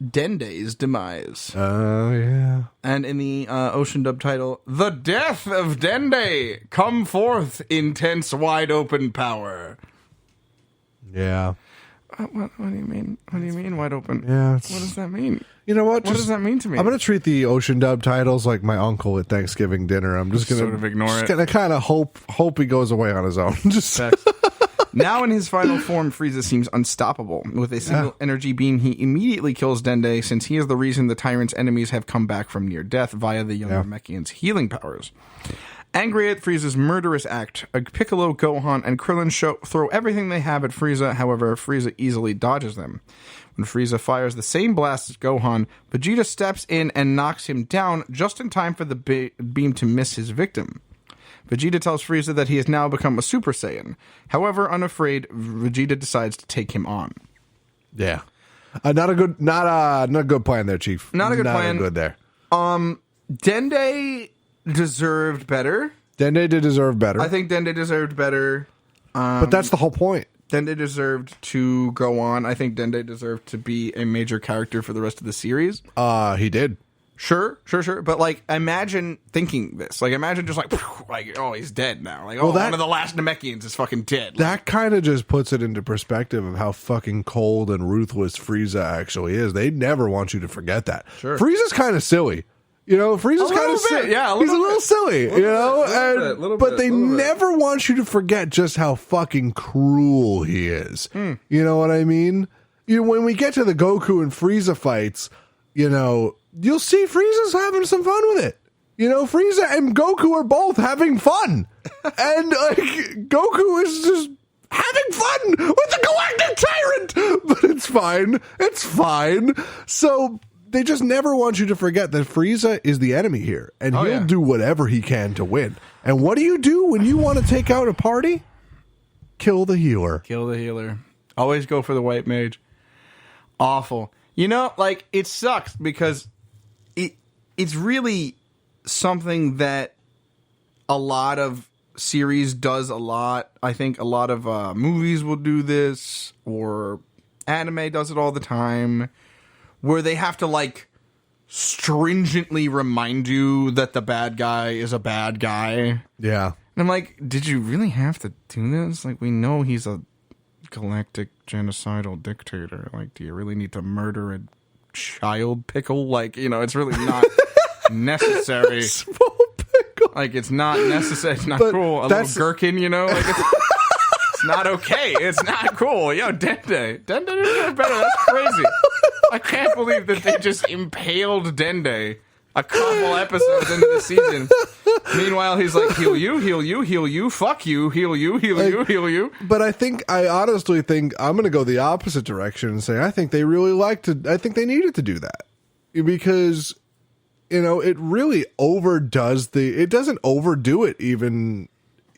Dende's demise. Oh, yeah. And in the ocean dub title, The Death of Dende, come forth, intense wide open power. Yeah. What do you mean? What do you mean wide open? Yeah. What does that mean? You know what? What does that mean to me? I'm going to treat the ocean dub titles like my uncle at Thanksgiving dinner. I'm just going to sort of ignore it. Just going to kind of hope he goes away on his own. Just Now in his final form, Frieza seems unstoppable. With a single energy beam, he immediately kills Dende, since he is the reason the tyrant's enemies have come back from near death via the young Namekian's healing powers. Angry at Frieza's murderous act, Piccolo, Gohan, and Krillin throw everything they have at Frieza. However, Frieza easily dodges them. When Frieza fires the same blast as Gohan, Vegeta steps in and knocks him down just in time for the beam to miss his victim. Vegeta tells Frieza that he has now become a Super Saiyan. However, unafraid, Vegeta decides to take him on. Yeah. Not a good plan there, Chief. Not a good plan. Not good there. Dende deserved better. Dende did deserve better. I think Dende deserved better. But that's the whole point. Dende deserved to go on. I think Dende deserved to be a major character for the rest of the series. He did. Sure. But, like, imagine thinking this. Like, imagine just like, oh, he's dead now. Like, one of the last Namekians is fucking dead. That kind of just puts it into perspective of how fucking cold and ruthless Frieza actually is. They never want you to forget that. Sure. Frieza's kind of silly. You know, Frieza's kind of silly. Yeah, he's a little silly, you know? But they little bit. never want you to forget just how fucking cruel he is. You know what I mean? When we get to the Goku and Frieza fights, you know, you'll see Frieza's having some fun with it. You know, Frieza and Goku are both having fun. And, like, Goku is just having fun with the Galactic Tyrant. But it's fine. It's fine. So they just never want you to forget that Frieza is the enemy here. And he'll do whatever he can to win. And what do you do when you want to take out a party? Kill the healer. Kill the healer. Always go for the white mage. Awful. You know, like, it sucks because it's really something that a lot of series does a lot. I think a lot of movies will do this, or anime does it all the time, where they have to, like, stringently remind you that the bad guy is a bad guy. Yeah. And I'm like, did you really have to do this? Like, we know he's a galactic genocidal dictator. Like, do you really need to murder a child pickle? Like, you know, it's really not necessary. Small pickle. Like, it's not necessary. It's not But cool. A little gherkin, you know? Like, it's not okay. It's not cool. Yo, Dende deserves better. That's crazy. I can't believe that they just impaled Dende a couple episodes into the season. Meanwhile, he's like, heal you, fuck you, heal you. But I honestly think I'm going to go the opposite direction and say I think they really I think they needed to do that. Because, you know, it really overdoes it doesn't overdo it even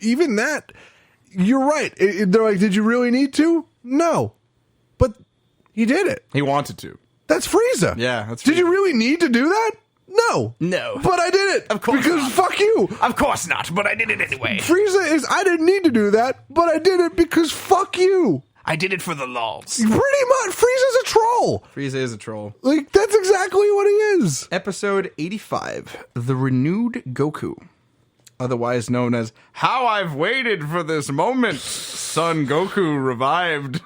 that. You're right. They're like, did you really need to? No. But he did it. He wanted to. That's Frieza. Yeah, that's Did Frieza. you really need to do that? No. No. But I did it. Of course Because not. fuck you. Of course not, but I did it anyway. I didn't need to do that, but I did it because fuck you. I did it for the lols. Pretty much. Frieza's a troll. Frieza is a troll. Like, that's exactly what he is. Episode 85, The Renewed Goku. Otherwise known as How I've Waited for This Moment, Son Goku Revived.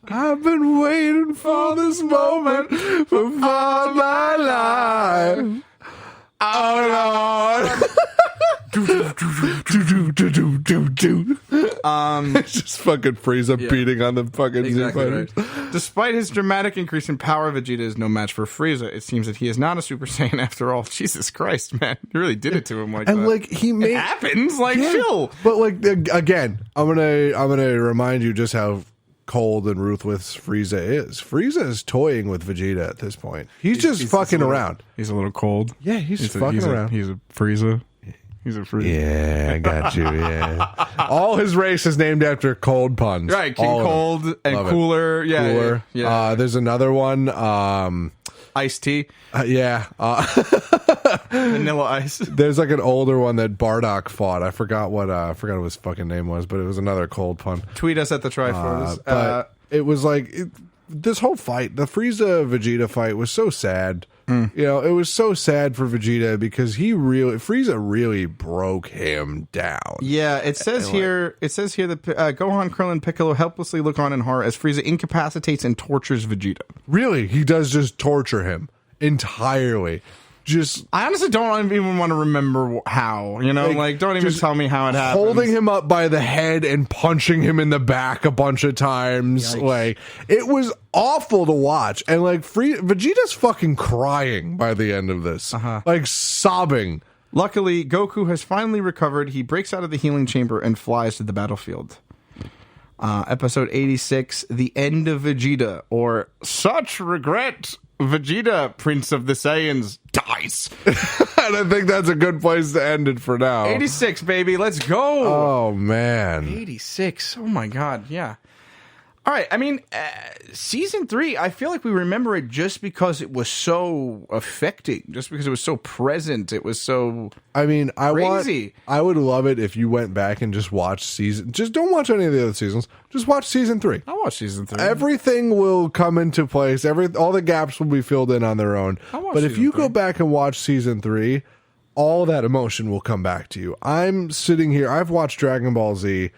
I've been waiting for this moment for all my life. Oh, Lord. It's just fucking Frieza beating on the fucking Exactly Z-fighters. right. Despite his dramatic increase in power, Vegeta is no match for Frieza. It seems that he is not a Super Saiyan after all. Jesus Christ, man. You really did it to him like And that. like he made It happens, like, chill. But like again, I'm gonna remind you just how cold and ruthless Frieza is. Frieza is toying with Vegeta at this point. He's just fucking around. He's a little cold. Yeah, he's fucking around. He's a Frieza. He's a Frieza. Yeah, I got you. Yeah, all his race is named after cold puns. Right, King All of them. Cold and Love it. Cooler. Yeah, Cooler. yeah. There's another one. Iced tea, Yeah. Vanilla Ice. There's like an older one that Bardock fought. I forgot what his fucking name was, but it was another cold pun. Tweet us at the Triforce. But it was like this whole fight, the Frieza Vegeta fight, was so sad. You know, it was so sad for Vegeta because Frieza really broke him down. Yeah, it says here that Gohan, Krillin, and Piccolo helplessly look on in horror as Frieza incapacitates and tortures Vegeta. Really, he does just torture him entirely. I honestly don't even want to remember how, you know, like don't even tell me how it happened. Holding him up by the head and punching him in the back a bunch of times. Yikes. Like, it was awful to watch. And like Vegeta's fucking crying by the end of this. Like sobbing. Luckily, Goku has finally recovered. He breaks out of the healing chamber and flies to the battlefield. Episode 86, The End of Vegeta, or Such Regret, Vegeta, Prince of the Saiyans, dies. And I think that's a good place to end it for now. 86, baby, let's go. Oh, man. 86, oh my god, yeah. All right, I mean, season 3, I feel like we remember it just because it was so affecting, just because it was so present, it was so crazy. I would love it if you went back and just watched just don't watch any of the other seasons, just watch season 3. I'll watch season 3. Everything will come into place, all the gaps will be filled in on their own. But if you go back and watch season 3, all that emotion will come back to you. I'm sitting here, I've watched Dragon Ball Z.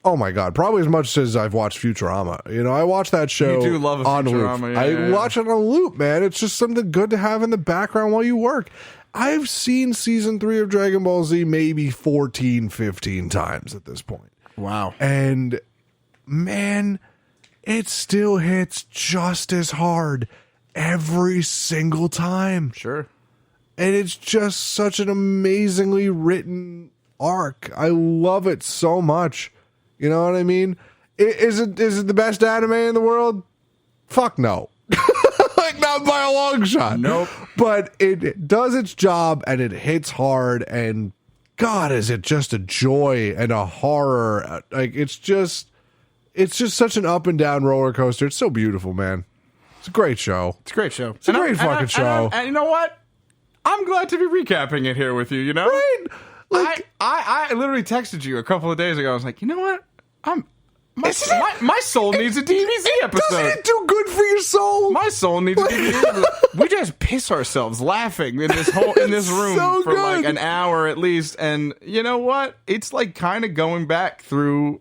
Oh my god, probably as much as I've watched Futurama. You know, I watch that show. You do love a on Futurama. loop. I watch it on loop, man. It's just something good to have in the background while you work. I've seen season 3 of Dragon Ball Z maybe 14, 15 times at this point. Wow. And man, it still hits just as hard every single time. Sure. And it's just such an amazingly written arc. I love it so much. You know what I mean? Is it the best anime in the world? Fuck no. Like, not by a long shot. Nope. But it does its job, and it hits hard, and God, is it just a joy and a horror. Like, it's just such an up and down roller coaster. It's so beautiful, man. It's a great show. It's a great show. It's a great fucking show. And you know what? I'm glad to be recapping it here with you, you know? Right? Like, I literally texted you a couple of days ago. I was like, you know what? My soul needs a DBZ episode. Doesn't it do good for your soul? My soul needs a DBZ episode. We just piss ourselves laughing in this room so for good. like an hour at least. And you know what? It's like kind of going back through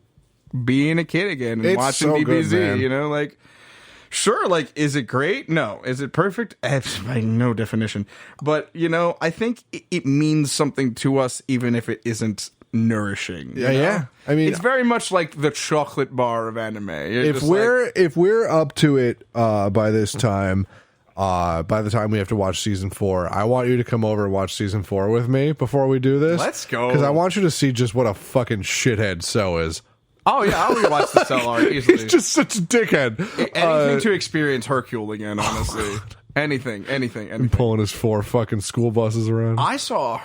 being a kid again and It's watching so DBZ. good, man. You know, like. Sure, like, is it great? No. Is it perfect? By no definition. But, you know, I think it means something to us even if it isn't nourishing. You know? Yeah. I mean, it's very much like the chocolate bar of anime. if we're up to it by this time, by the time we have to watch season 4, I want you to come over and watch season 4 with me before we do this. Let's go. Because I want you to see just what a fucking shithead So is. Oh, yeah, I'll rewatch the Cell arc easily. He's just such a dickhead. Anything to experience Hercule again, honestly. Anything. Pulling his 4 fucking school buses around. I saw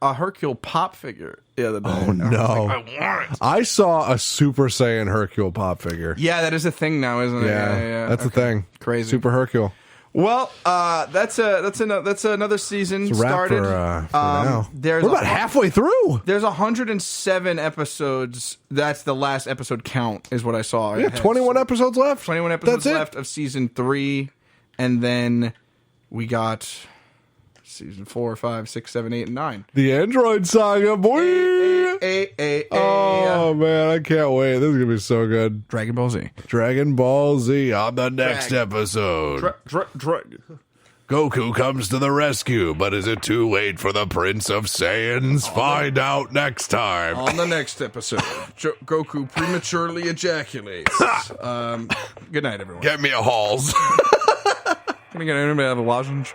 a Hercule pop figure the other day. Oh, no. I want it. I saw a Super Saiyan Hercule pop figure. Yeah, that is a thing now, isn't it? Yeah, that's a thing. Crazy. Super Hercule. Well, that's another season It's a wrap started. for now. There's We're about halfway through. There's 107 episodes. That's the last episode count, is what I saw. Yeah, 21 episodes left. 21 episodes That's it. left of season 3, and then we got season 4, 5, 6, 7, 8, and 9. The Android Saga, boy. Oh man, I can't wait. This is gonna be so good. Dragon Ball Z. Dragon Ball Z on the next episode. Goku comes to the rescue, but is it too late for the Prince of Saiyans? Find out next time. On the next episode, Goku prematurely ejaculates. Good night, everyone. Get me a Halls. Can I get anybody out of a lozenge?